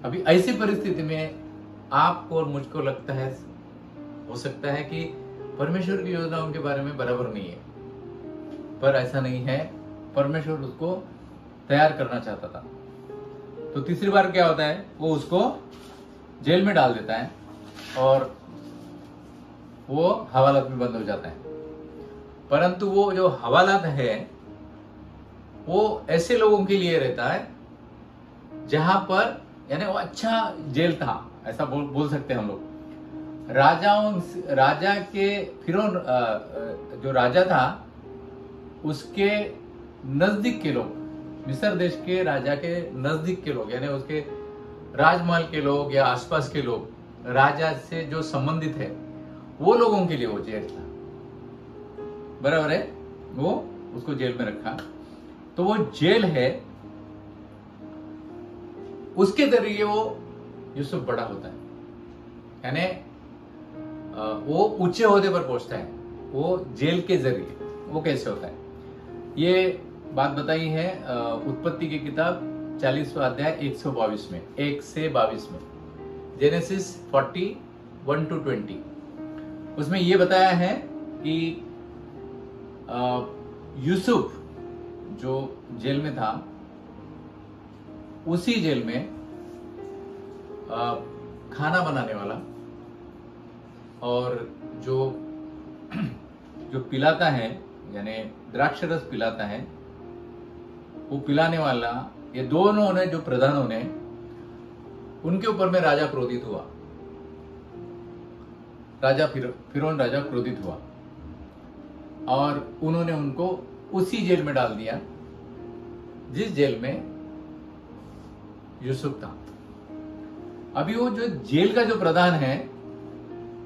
S3: अभी ऐसी परिस्थिति में आपको और मुझको लगता है, हो सकता है कि परमेश्वर की योजनाओं के बारे में बराबर नहीं है, पर ऐसा नहीं है। परमेश्वर उसको तैयार करना चाहता था। तो तीसरी बार क्या होता है, वो उसको जेल में डाल देता है और वो हवालात में बंद हो जाता है। परंतु वो जो हवालात है वो ऐसे लोगों के लिए रहता है जहां पर, यानी वो अच्छा जेल था, ऐसा बोल सकते हैं हम लोग। राजा के फिरौन जो राजा था उसके नजदीक के लोग, मिस्र देश के राजा के नजदीक के लोग, यानी उसके राजमहल के लोग या आसपास के लोग, राजा से जो संबंधित है, वो लोगों के लिए वो जेल था। बराबर है, वो उसको जेल में रखा। तो वो जेल है, उसके जरिए वो यूसुफ बड़ा होता है, यानी वो ऊंचे ओहदे पर पहुंचता है, वो जेल के जरिए। वो कैसे होता है, ये बात बताई है उत्पत्ति की किताब 40वां अध्याय 122 में, 1 से 22 में, जेनेसिस 40:1-20। उसमें ये बताया है कि यूसुफ जो जेल में था, उसी जेल में खाना बनाने वाला और जो पिलाता है, यानी द्राक्ष रस पिलाता है, वो पिलाने वाला, ये दोनों ने, जो प्रधानों ने, उनके ऊपर में राजा क्रोधित हुआ। राजा फिरौन राजा क्रोधित हुआ और उन्होंने उनको उसी जेल में डाल दिया जिस जेल में यूसुफ था। अभी वो जो जेल का जो प्रधान है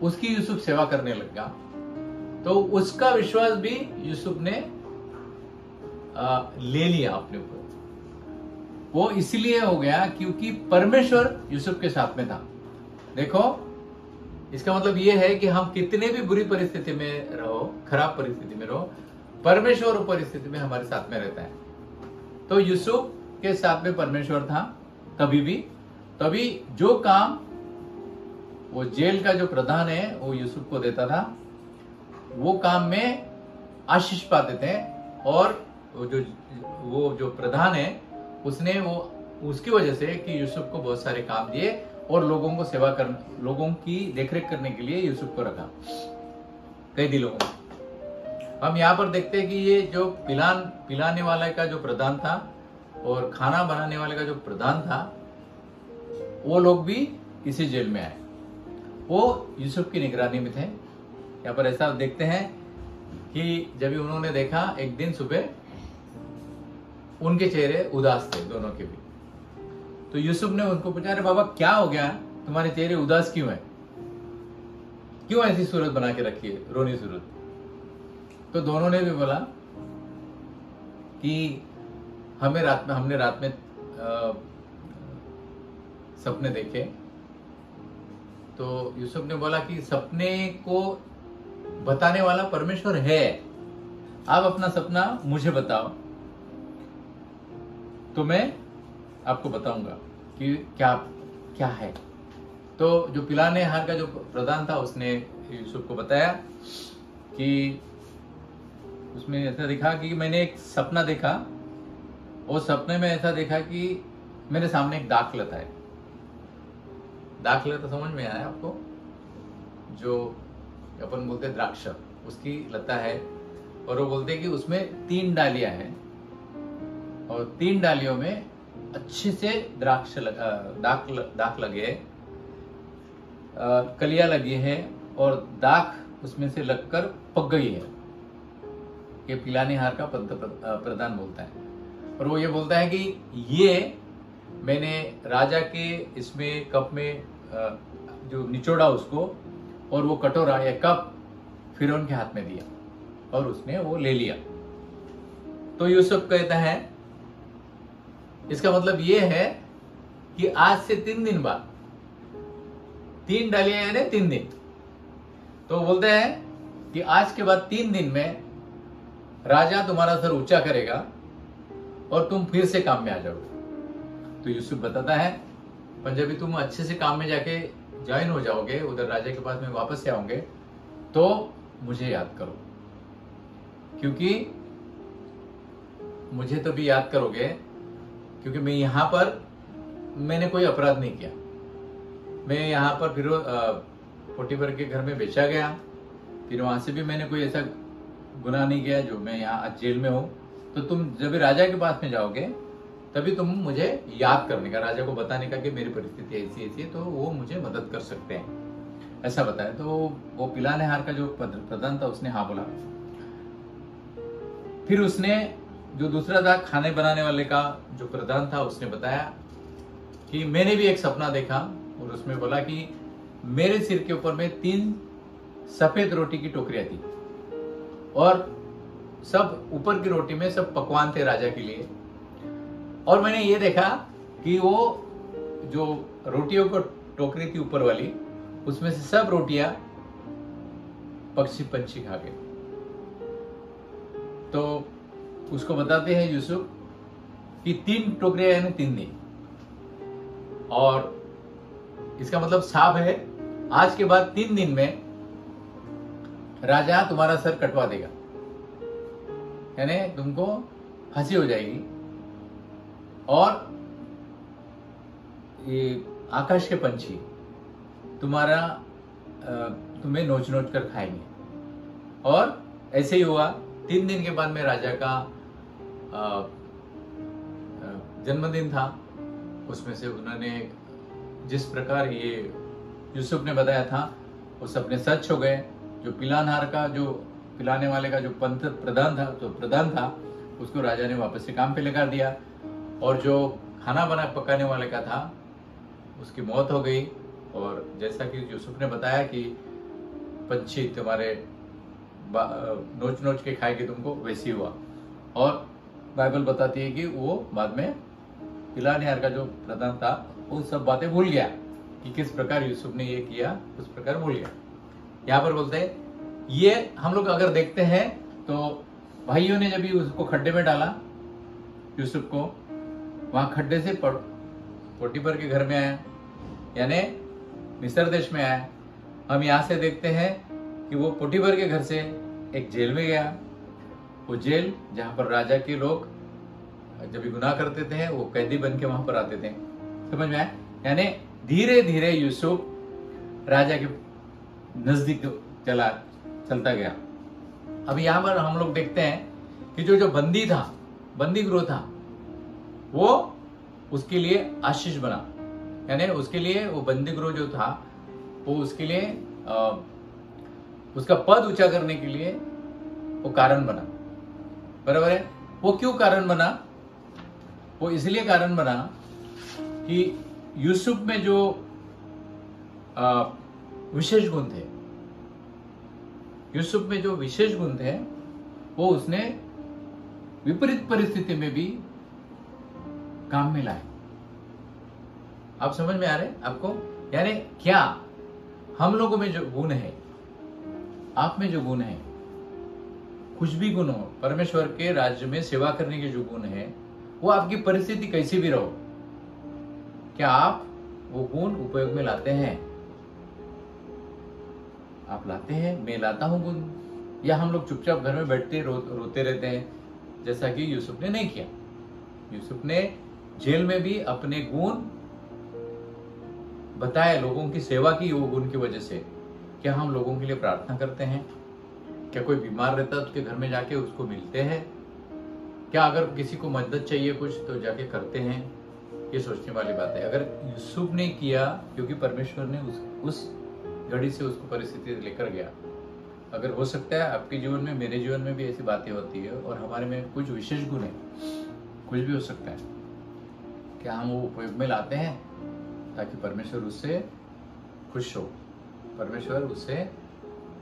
S3: उसकी यूसुफ सेवा करने लगा, तो उसका विश्वास भी यूसुफ ने ले लिया अपने ऊपर। वो इसलिए हो गया क्योंकि परमेश्वर यूसुफ के साथ में था। देखो, इसका मतलब ये है कि हम कितने भी बुरी परिस्थिति में रहो, खराब परिस्थिति में रहो, परमेश्वर परिस्थिति में हमारे साथ में रहता है। तो यूसुफ के साथ में परमेश्वर था तभी जो काम वो जेल का जो प्रधान है वो यूसुफ को देता था, वो काम में आशीष पाते थे। और वो जो प्रधान है उसने वो उसकी वजह से कि यूसुफ को बहुत सारे काम दिए और लोगों को सेवा कर, लोगों की देखरेख करने के लिए यूसुफ को रखा, कई दिनों में। हम यहाँ पर देखते हैं कि ये जो पिलाने वाले का जो प्रधान था और खाना बनाने वाले का जो प्रधान था, वो लोग भी इसी जेल में आए। वो यूसुफ की निगरानी में थे। यहाँ पर ऐसा देखते हैं कि जब उन्होंने देखा, एक दिन सुबह उनके चेहरे उदास थे, दोनों के भी। तो यूसुफ ने उनको पूछा, अरे बाबा क्या हो गया, तुम्हारे चेहरे उदास क्यों है, क्यों ऐसी सूरत बना के रखी है, रोनी सूरत। तो दोनों ने भी बोला कि हमने रात में सपने देखे। तो यूसुफ ने बोला कि सपने को बताने वाला परमेश्वर है, आप अपना सपना मुझे बताओ तो मैं आपको बताऊंगा कि क्या है। तो जो पिलाने हार का जो प्रधान था उसने यूसुफ को बताया कि उसमें ऐसा दिखा कि मैंने एक सपना देखा, और सपने में ऐसा देखा कि मेरे सामने एक दाखलता है। दाखलता समझ में आया आपको, जो अपन बोलते हैं द्राक्ष, उसकी लता है। और वो बोलते हैं कि उसमें 3 डालियां हैं और 3 डालियों में अच्छे से दाख लगे, कलियां लगी है और दाख उसमें से लगकर पक गई है। ये पिलानेहार का प्रधान बोलता है। और वो ये बोलता है कि ये मैंने राजा के इसमें कप में जो निचोड़ा उसको, और वो कटोरा या कप फिरौन के हाथ में दिया और उसने वो ले लिया। तो यूसुफ कहता है, इसका मतलब ये है कि आज से 3 दिन बाद, 3 डालियां यानी 3 दिन, तो बोलते हैं कि आज के बाद 3 दिन में राजा तुम्हारा सर ऊंचा करेगा और तुम फिर से काम में आ जाओगे। तो यूसुफ बताता है, पंजाबी, तुम अच्छे से काम में जाके ज्वाइन हो जाओगे, उधर राजा के पास में वापस से आओगे तो मुझे याद करो, क्योंकि मुझे तो भी याद करोगे, क्योंकि मैं यहां पर मैंने कोई अपराध नहीं किया। मैं यहां पर फिर पोटीफर के घर में बेचा गया, फिर वहां से भी मैंने कोई ऐसा गुनाह नहीं किया जो मैं यहाँ आज जेल में हूं। तो तुम जब भी राजा के पास में जाओगे तभी तुम मुझे याद करने का, राजा को बताने का कि मेरी परिस्थिति ऐसी ऐसी है, तो वो मुझे मदद कर सकते हैं, ऐसा बताया। तो वो पिलानेहार का जो प्रधान था उसने हाँ बोला। फिर उसने जो दूसरा था खाने बनाने वाले का जो प्रधान था, उसने बताया कि मैंने भी एक सपना देखा, और उसमें बोला कि मेरे सिर के ऊपर में 3 सफेद रोटी की टोकरियां थी, और सब ऊपर की रोटी में सब पकवान थे राजा के लिए। और मैंने ये देखा कि वो जो रोटियों को टोकरी थी ऊपर वाली, उसमें से सब रोटियां पक्षी पंछी खा गए। तो उसको बताते हैं यूसुफ कि 3 टोकरियां यानी 3 दिन, और इसका मतलब साफ है, आज के बाद 3 दिन में राजा तुम्हारा सर कटवा देगा, यानी तुमको फांसी हो जाएगी, और ये आकाश के पंछी तुम्हें नोच नोच कर खाएंगे। और ऐसे ही हुआ। 3 दिन के बाद में राजा का जन्मदिन था, उसमें से उन्होंने जिस प्रकार ये यूसुफ ने बताया था वो सबने सच हो गए। जो पिलानहार का, जो पिलाने वाले का जो प्रधान था उसको राजा ने वापस से काम पे लगा दिया, और जो खाना पकाने वाले का था उसकी मौत हो गई। और जैसा कि यूसुफ ने बताया कि पंछी तुम्हारे नोच नोच के खाएगी तुमको, वैसी हुआ। और बाइबल बताती है कि वो बाद में पिलानेहार का जो प्रधान था वो सब बातें भूल गया कि किस प्रकार यूसुफ ने ये किया, उस प्रकार भूल गया। यहाँ पर बोलते हैं, ये हम लोग अगर देखते हैं तो भाइयों ने जब भी उसको खड्डे में डाला, यूसुफ को, वहां खड्डे से पोटीफर के घर में आया, यानी मिस्र देश में आया। हम यहां से देखते हैं कि वो पोटीफर के घर से एक जेल में गया, वो जेल जहां पर राजा के लोग जब भी गुनाह करते थे वो कैदी बन के वहां पर आते थे। समझ में आया? यानी धीरे धीरे यूसुफ राजा के नजदीक चलता गया। अब यहां पर हम लोग देखते हैं कि जो बंदी गृह था, वो उसके लिए आशीष बना, यानी उसके लिए वो बंदी गृह जो था वो उसके लिए उसका पद ऊंचा करने के लिए वो कारण बना। बराबर है? वो क्यों कारण बना? वो इसलिए कारण बना कि यूसुफ में जो विशेष गुण थे, यूसुफ में जो विशेष गुण थे वो उसने विपरीत परिस्थिति में भी काम में लाए। आप समझ में आ रहे आपको? यानी क्या हम लोगों में जो गुण है, आप में जो गुण है, कुछ भी गुण हो, परमेश्वर के राज्य में सेवा करने के जो गुण है, वो आपकी परिस्थिति कैसी भी रहो, क्या आप वो गुण उपयोग में लाते हैं? आप लाते हैं? मैं लाता हूं गुण, या हम लोग चुपचाप घर में बैठते रोते रहते हैं, जैसा कि यूसुफ ने नहीं किया। यूसुफ ने जेल में भी अपने गुण बताए, लोगों की सेवा की वो गुण की वजह से। क्या हम लोगों के लिए प्रार्थना करते हैं? क्या कोई बीमार रहता है उसके घर में जाके उसको मिलते हैं? क्या अगर किसी को मदद चाहिए कुछ तो जाके करते हैं? ये सोचने वाली बात है। अगर यूसुफ ने किया क्योंकि परमेश्वर ने उस घड़ी से उसको परिस्थिति लेकर गया। अगर हो सकता है आपके जीवन में, मेरे जीवन में भी ऐसी बातें होती है और हमारे में कुछ विशेष गुण है, कुछ भी हो सकता है, क्या हम वो उपयोग में लाते हैं ताकि परमेश्वर उससे खुश हो, परमेश्वर उससे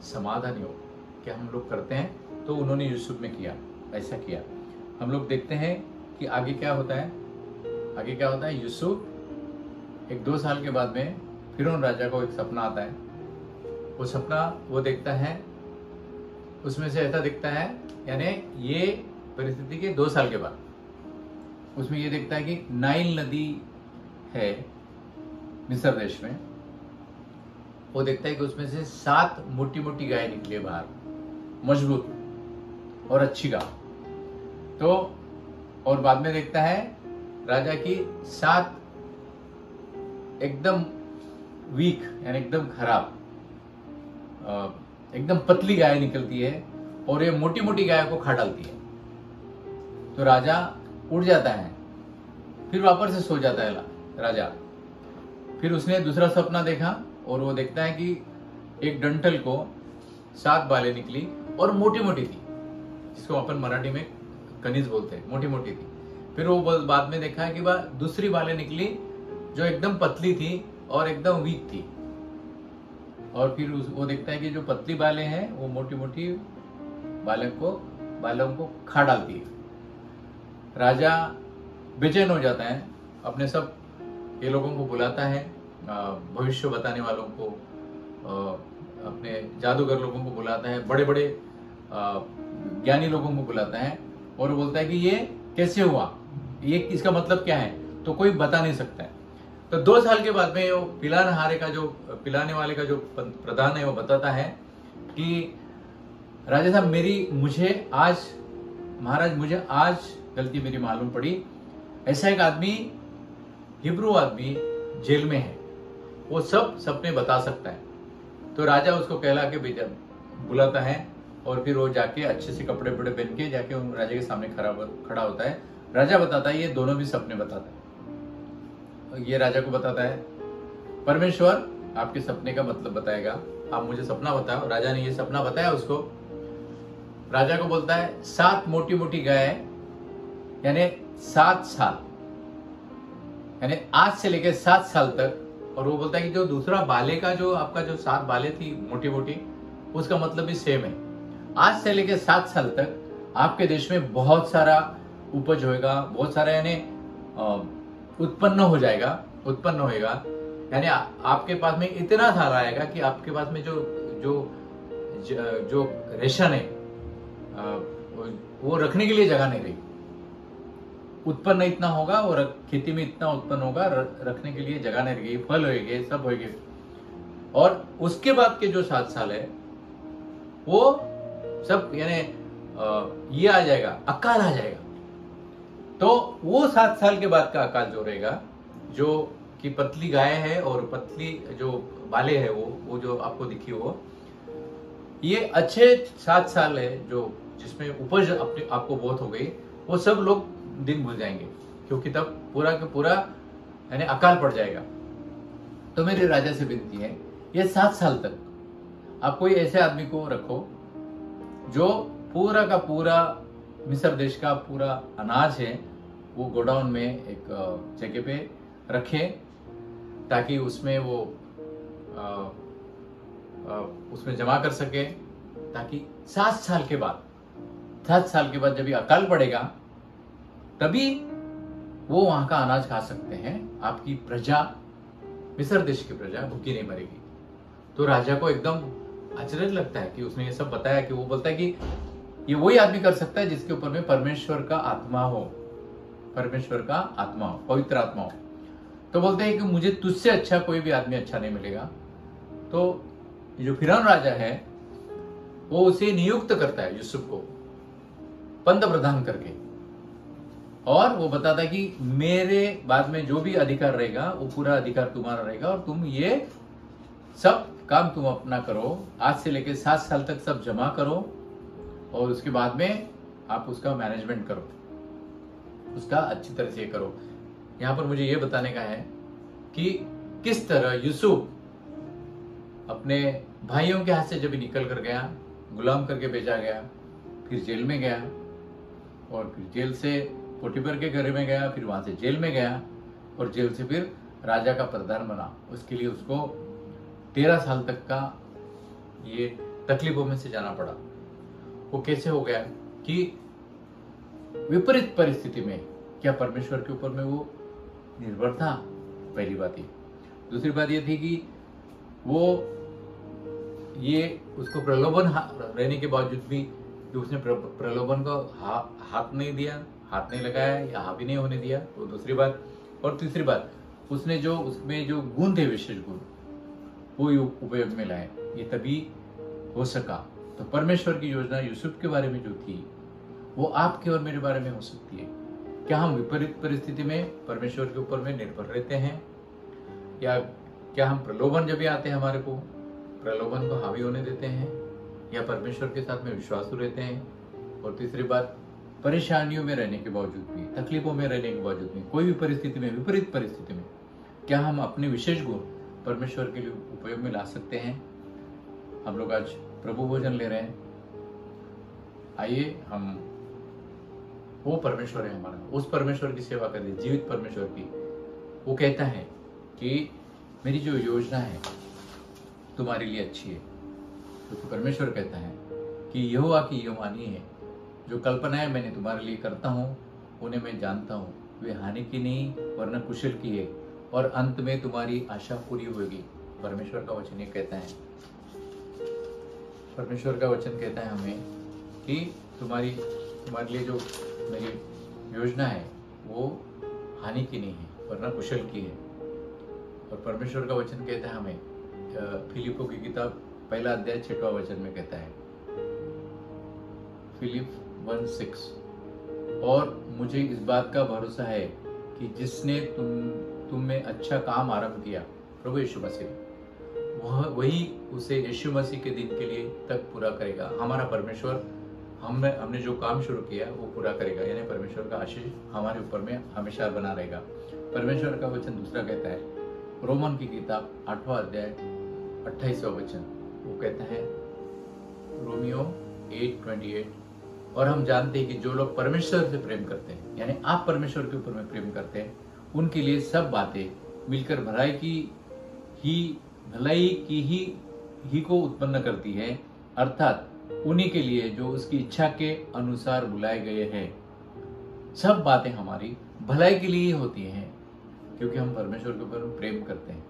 S3: समाधानी हो। क्या हम लोग करते हैं? तो उन्होंने यूसुफ में किया, ऐसा किया। हम लोग देखते हैं कि आगे क्या होता है। आगे क्या होता है, यूसुफ 1-2 साल के बाद में फिरौन राजा को एक सपना आता है। वो सपना वो देखता है, उसमें से ऐसा दिखता है, यानी ये परिस्थिति के 2 साल के बाद उसमें ये देखता है कि नाइल नदी है मिस्र देश में। वो देखता है कि उसमें से 7 मोटी मोटी गाय निकली बाहर, मजबूत और अच्छी गाय। तो और बाद में देखता है राजा की 7 एकदम वीक, यानी एकदम खराब, एकदम पतली गाय निकलती है और ये मोटी मोटी गाय को खा डालती है। तो राजा उठ जाता है, फिर वापस से सो जाता है राजा। फिर उसने दूसरा सपना देखा और वो देखता है कि एक डंठल को 7 बालें निकली और मोटी मोटी थी, जिसको अपन मराठी में कनीज बोलते हैं, मोटी मोटी थी। फिर वो बाद में देखा है कि दूसरी बालें निकली जो एकदम पतली थी और एकदम वीक थी। और फिर वो देखता है कि जो पतली बालें हैं वो मोटी मोटी बालों को खा डालती है। राजा बेचैन हो जाता है, अपने सब ये लोगों को बुलाता है, भविष्य बताने वालों को, अपने जादूगर लोगों को बुलाता है, बड़े बड़े ज्ञानी लोगों को बुलाता है और बोलता है कि ये कैसे हुआ, ये इसका मतलब क्या है। तो कोई बता नहीं सकता है। तो 2 साल के बाद में वो पिलाने वाले का जो प्रधान है वो बताता है कि राजा साहब महाराज मुझे आज गलती मेरी मालूम पड़ी। ऐसा एक आदमी, हिब्रू आदमी जेल में है, वो सब सपने बता सकता है। तो राजा उसको कहला के बुलाता है और फिर वो जाके अच्छे से कपड़े पहन के जाके उन राजा के सामने खड़ा होता है। राजा बताता है, ये दोनों भी सपने बताता है। ये राजा को बताता है, परमेश्वर आपके सपने का मतलब बताएगा, आप मुझे सपना बताओ। राजा ने ये सपना बताया उसको। राजा को बोलता है 7 मोटी मोटी गाय, यानी 7 साल, यानी आज से लेकर 7 साल तक। और वो बोलता है कि जो दूसरा बाले का जो आपका जो 7 बाले थी मोटी मोटी, उसका मतलब भी सेम है। आज से लेकर 7 साल तक आपके देश में बहुत सारा उपज होएगा, बहुत सारा यानी उत्पन्न होएगा, यानी आपके पास में इतना सारा आएगा कि आपके पास में जो रेशन है वो रखने के लिए जगह नहीं रही। उत्पन्न इतना होगा और खेती में इतना उत्पन्न होगा, रखने के लिए जगह नहीं रहेगी, फल होएंगे, सब होएंगे। और उसके बाद के जो 7 साल है वो सब यानी ये आ जाएगा, अकाल आ जाएगा। तो वो 7 साल के बाद का अकाल जो रहेगा, जो कि पतली गाय है और पतली जो बाले है वो जो आपको दिखी हो, ये अच्छे 7 साल है जो जिसमें उपज आपको बहुत हो गई, वो सब लोग दिन भूल जाएंगे, क्योंकि तब पूरा का पूरा यानी अकाल पड़ जाएगा। तो मेरे राजा से विनती है, ये 7 साल तक आप कोई ऐसे आदमी को रखो जो पूरा का पूरा मिस्र देश का पूरा अनाज है वो गोडाउन में एक जगह पे रखे, ताकि उसमें वो उसमें जमा कर सके, ताकि 7 साल के बाद जब ये अकाल पड़ेगा तभी वो वहां का अनाज खा सकते हैं। आपकी प्रजा, मिस्र देश की प्रजा भूखी नहीं मरेगी। तो राजा को एकदम आश्चर्य लगता है कि उसने ये सब बताया, कि वो बोलता है कि ये वही आदमी कर सकता है जिसके ऊपर में परमेश्वर का आत्मा हो, पवित्र आत्मा हो। तो बोलते हैं कि मुझे तुझसे अच्छा कोई भी आदमी अच्छा नहीं मिलेगा। तो जो फिरौन राजा है वो उसे नियुक्त करता है यूसुफ को पंत प्रधान करके, और वो बताता है कि मेरे बाद में जो भी अधिकार रहेगा वो पूरा अधिकार तुम्हारा रहेगा, और तुम ये सब काम तुम अपना करो, आज से लेकर 7 साल तक सब जमा करो, और उसके बाद में आप उसका मैनेजमेंट करो, उसका अच्छी तरह से करो। यहां पर मुझे ये बताने का है कि किस तरह यूसुफ अपने भाइयों के हाथ से जब निकल कर गया, गुलाम करके भेजा गया, फिर जेल में गया, और फिर जेल से पोटीफर के घर में गया, फिर वहां से जेल में गया, और जेल से फिर राजा का प्रधान बना। उसके लिए उसको 13 साल तक का ये तकलीफों में से जाना पड़ा। वो कैसे हो गया कि विपरीत परिस्थिति में क्या परमेश्वर के ऊपर में वो निर्भर था, पहली बात ये। दूसरी बात ये थी कि वो ये उसको प्रलोभन रहने के बावजूद भी कि उसने प्रलोभन को हाथ नहीं दिया, हाथ नहीं लगाया या हावी नहीं होने दिया, वो दूसरी बात। और तीसरी बात, उसने जो उसमें जो गुण थे, विशेष गुण, वो उपयोग में लाए। ये तभी हो सका। तो परमेश्वर की योजना यूसुफ के बारे में जो थी वो आपके और मेरे बारे में हो सकती है। क्या हम विपरीत परिस्थिति में परमेश्वर के ऊपर में निर्भर रहते हैं, या क्या हम प्रलोभन जब भी आते हैं हमारे को, प्रलोभन को हावी होने देते हैं, या परमेश्वर के साथ में विश्वासु रहते हैं। और तीसरी बात, परेशानियों में रहने के बावजूद भी, तकलीफों में रहने के बावजूद भी, कोई भी परिस्थिति में, विपरीत परिस्थिति में, क्या हम अपने विशेष गुण परमेश्वर के लिए उपयोग में ला सकते हैं। हम लोग आज प्रभु भोजन ले रहे हैं। आइए हम, वो परमेश्वर है हमारा, उस परमेश्वर की सेवा करें, जीवित परमेश्वर की। वो कहता है कि मेरी जो योजना है तुम्हारे लिए अच्छी है। क्योंकि परमेश्वर कहता है कि यहोवा की ये वाणी है, जो कल्पनाएं मैंने तुम्हारे लिए करता हूँ उन्हें मैं जानता हूँ, वे हानि की नहीं वरना कुशल की है, और अंत में तुम्हारी आशा पूरी होगी। परमेश्वर का वचन ये कहता है, परमेश्वर का वचन कहता है हमें कि तुम्हारे लिए जो मेरी योजना है वो हानि की नहीं है वरना कुशल की है। और परमेश्वर का वचन कहता है हमें, फिलिप्पो की किताब 1 अध्याय 6वां वचन में कहता है, फिलिप 1:6, और मुझे इस बात का भरोसा है कि जिसने तुम में अच्छा काम आरंभ किया, प्रभु यीशु मसीह, वही उसे यीशु मसीह के दिन के लिए तक पूरा करेगा। हमारा परमेश्वर हमने जो काम शुरू किया वो पूरा करेगा। यानी परमेश्वर का आशीष हमारे ऊपर में हमेशा बना रहेगा। परमेश्वर का वचन दूसरा कहता है, रोमन की किताब 8वां अध्याय 28वां वचन, वो कहता है, रोमियो 8:28, और हम जानते हैं कि जो लोग परमेश्वर से प्रेम करते हैं, यानी आप परमेश्वर के ऊपर में प्रेम करते हैं, उनके लिए सब बातें मिलकर भलाई की ही को उत्पन्न करती है, अर्थात उन्हीं के लिए जो उसकी इच्छा के अनुसार बुलाए गए हैं। सब बातें हमारी भलाई के लिए ही होती हैं, क्योंकि हम परमेश्वर के ऊपर प्रेम करते हैं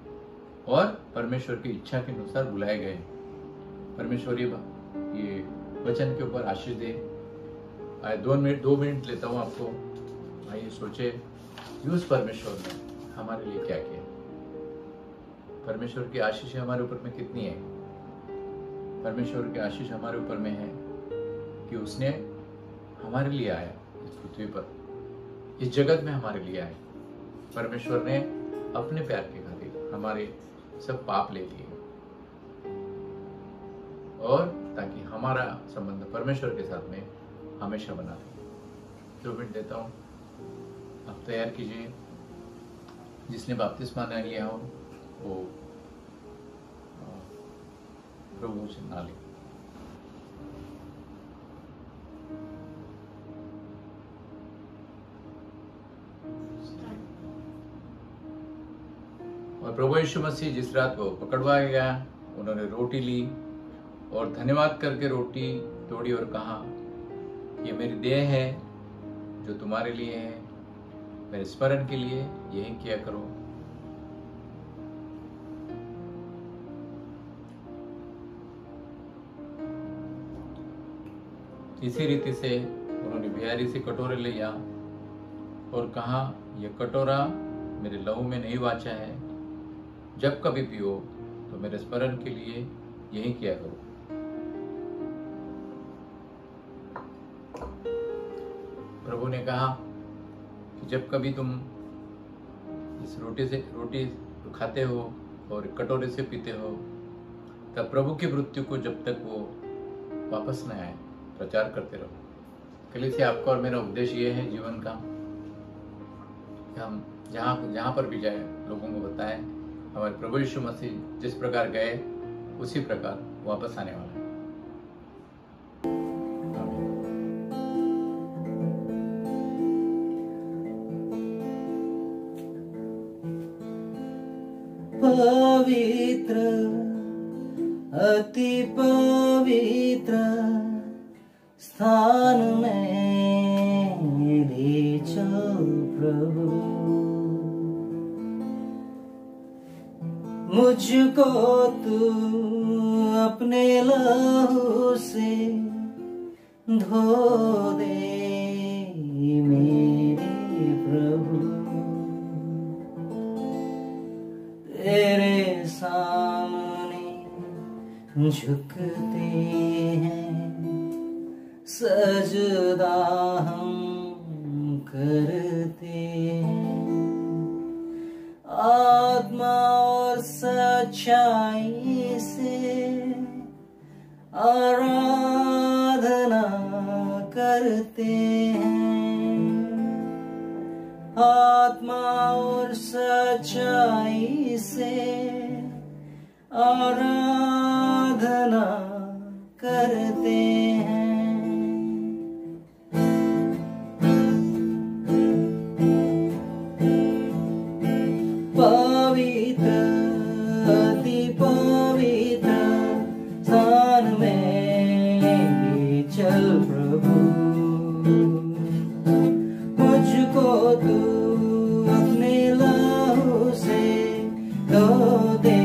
S3: और परमेश्वर की इच्छा के अनुसार बुलाए गए। परमेश्वर ये वचन के ऊपर आशीष दे। 2 मिनट लेता हूँ आपको। आइए सोचे, उस परमेश्वर ने हमारे लिए क्या किया। परमेश्वर की आशीष हमारे ऊपर में कितनी है। परमेश्वर की आशीष हमारे ऊपर में है कि उसने हमारे लिए आया इस पृथ्वी पर, इस जगत में हमारे लिए आया। परमेश्वर ने अपने प्यार के खातिर हमारे सब पाप ले लिए, और ताकि हमारा संबंध परमेश्वर के साथ में हमेशा बना रहे। 2 मिनट देता हूँ, आप तैयार कीजिए। जिसने बपतिस्मा नहीं लिया हो वो प्रभु से ना ले। और प्रभु यीशु मसीह जिस रात को पकड़वाया गया, उन्होंने रोटी ली और धन्यवाद करके रोटी तोड़ी और कहा, ये मेरी देह है जो तुम्हारे लिए है, मेरे स्मरण के लिए यही किया करो। इसी रीति से उन्होंने बिहारी से कटोरे लिया और कहा, यह कटोरा मेरे लहू में नहीं वाचा है, जब कभी पियो तो मेरे स्मरण के लिए यही किया करो। प्रभु ने कहा कि जब कभी तुम इस रोटी खाते हो और कटोरे से पीते हो, तब प्रभु की मृत्यु को जब तक वो वापस न आए प्रचार करते रहो। कलीसिया, आपका और मेरा उद्देश्य ये है जीवन का कि हम जहाँ पर भी जाए लोगों को बताएं हमारे प्रभु यीशु मसीह जिस प्रकार गए उसी प्रकार वापस आने वाला है।
S2: पवित्र अति पवित्र स्थान में ले चल प्रभु। मुझको तू अपने लहू से धो दे मेरे प्रभु। तेरे सामने झुकते हैं, सजदा हम करते हैं। आत्मा और सच्चाई से आराधना करते हैं। आत्मा और सच्चाई से आराधना करते हैं। पवित्र अति पवित्र स्थान में ले चल प्रभु। मुझको तू अपने लहू से धो दे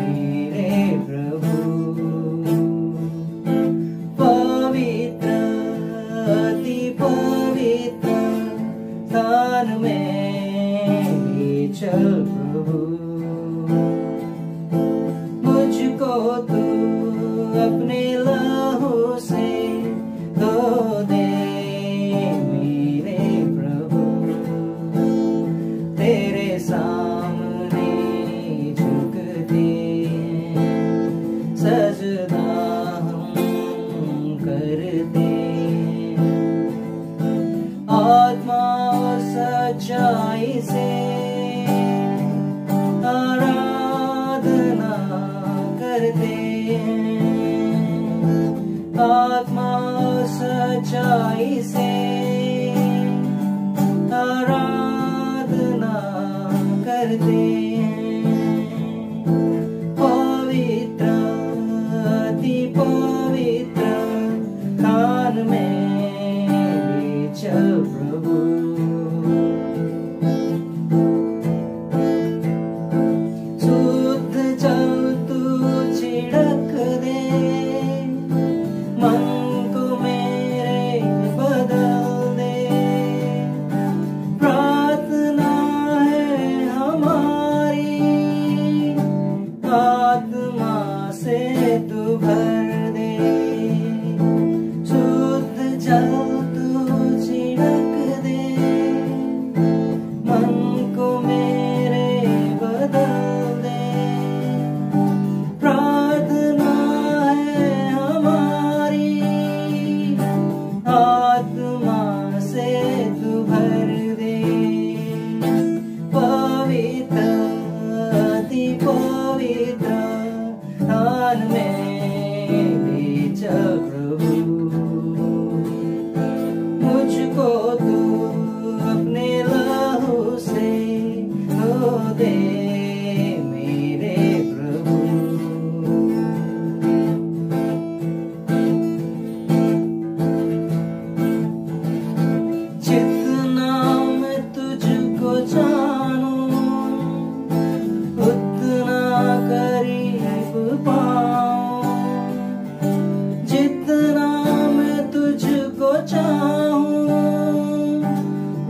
S2: मेरे प्रभु। पवित्र अति पवित्र स्थान में चल प्रभु। मुझको तू अपने लहू से धो दे मेरे प्रभु। तेरे सामने झुकते हैं, सजदा हम करते हैं। आत्मा और सच्चाई से आराधना करते हैं। आत्मा सच्चाई से आराधना करते हैं। पवित्र अति पवित्र स्थान में ले चल प्रभु।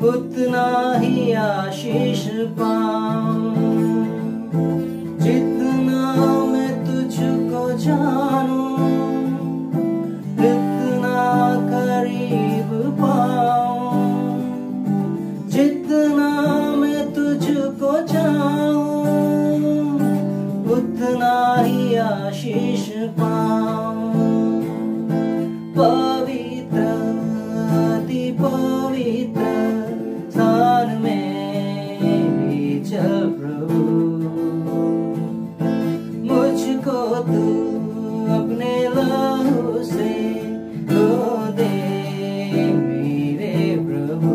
S2: उतना ही आशीष पाऊं। जितना मैं तुझको जानूं, उतना करीब पाऊं। जितना मैं तुझको चाहूं, उतना ही आशीष पाऊं। पवित्र अति पवित्र स्थान में ले चल प्रभु। मुझको तू अपने लहू से धो दे मेरे प्रभु।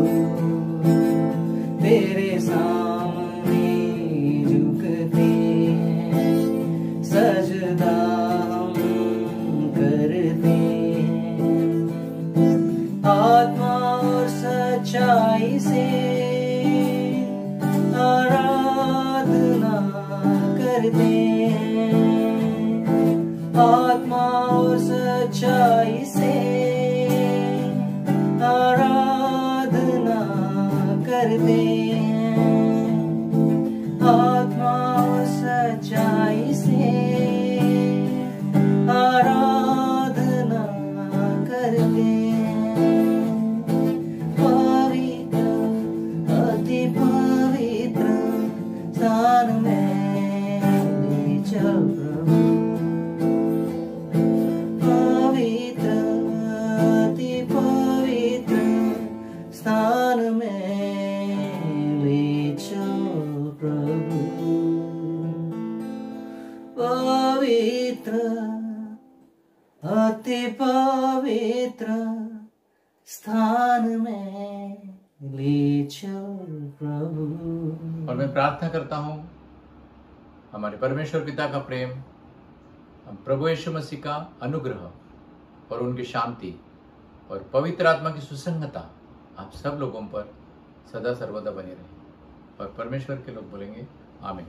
S2: तेरे सामने झुकते हैं, सजदा करते हैं, आत्मा सच्चाई से आराधना करते हैं। पवित्र अति पवित्र स्थान में ले चल प्रभु, पवित्र अति पवित्र स्थान में ले चल प्रभु, पवित्र अति पवित्र स्थान में ले चल प्रभु।
S3: और मैं प्रार्थना करता हूँ हमारे परमेश्वर पिता का प्रेम, हम प्रभु यीशु मसीह का अनुग्रह और उनकी शांति और पवित्र आत्मा की सुसंगता आप सब लोगों पर सदा सर्वदा बनी रहे। और परमेश्वर के लोग बोलेंगे आमीन।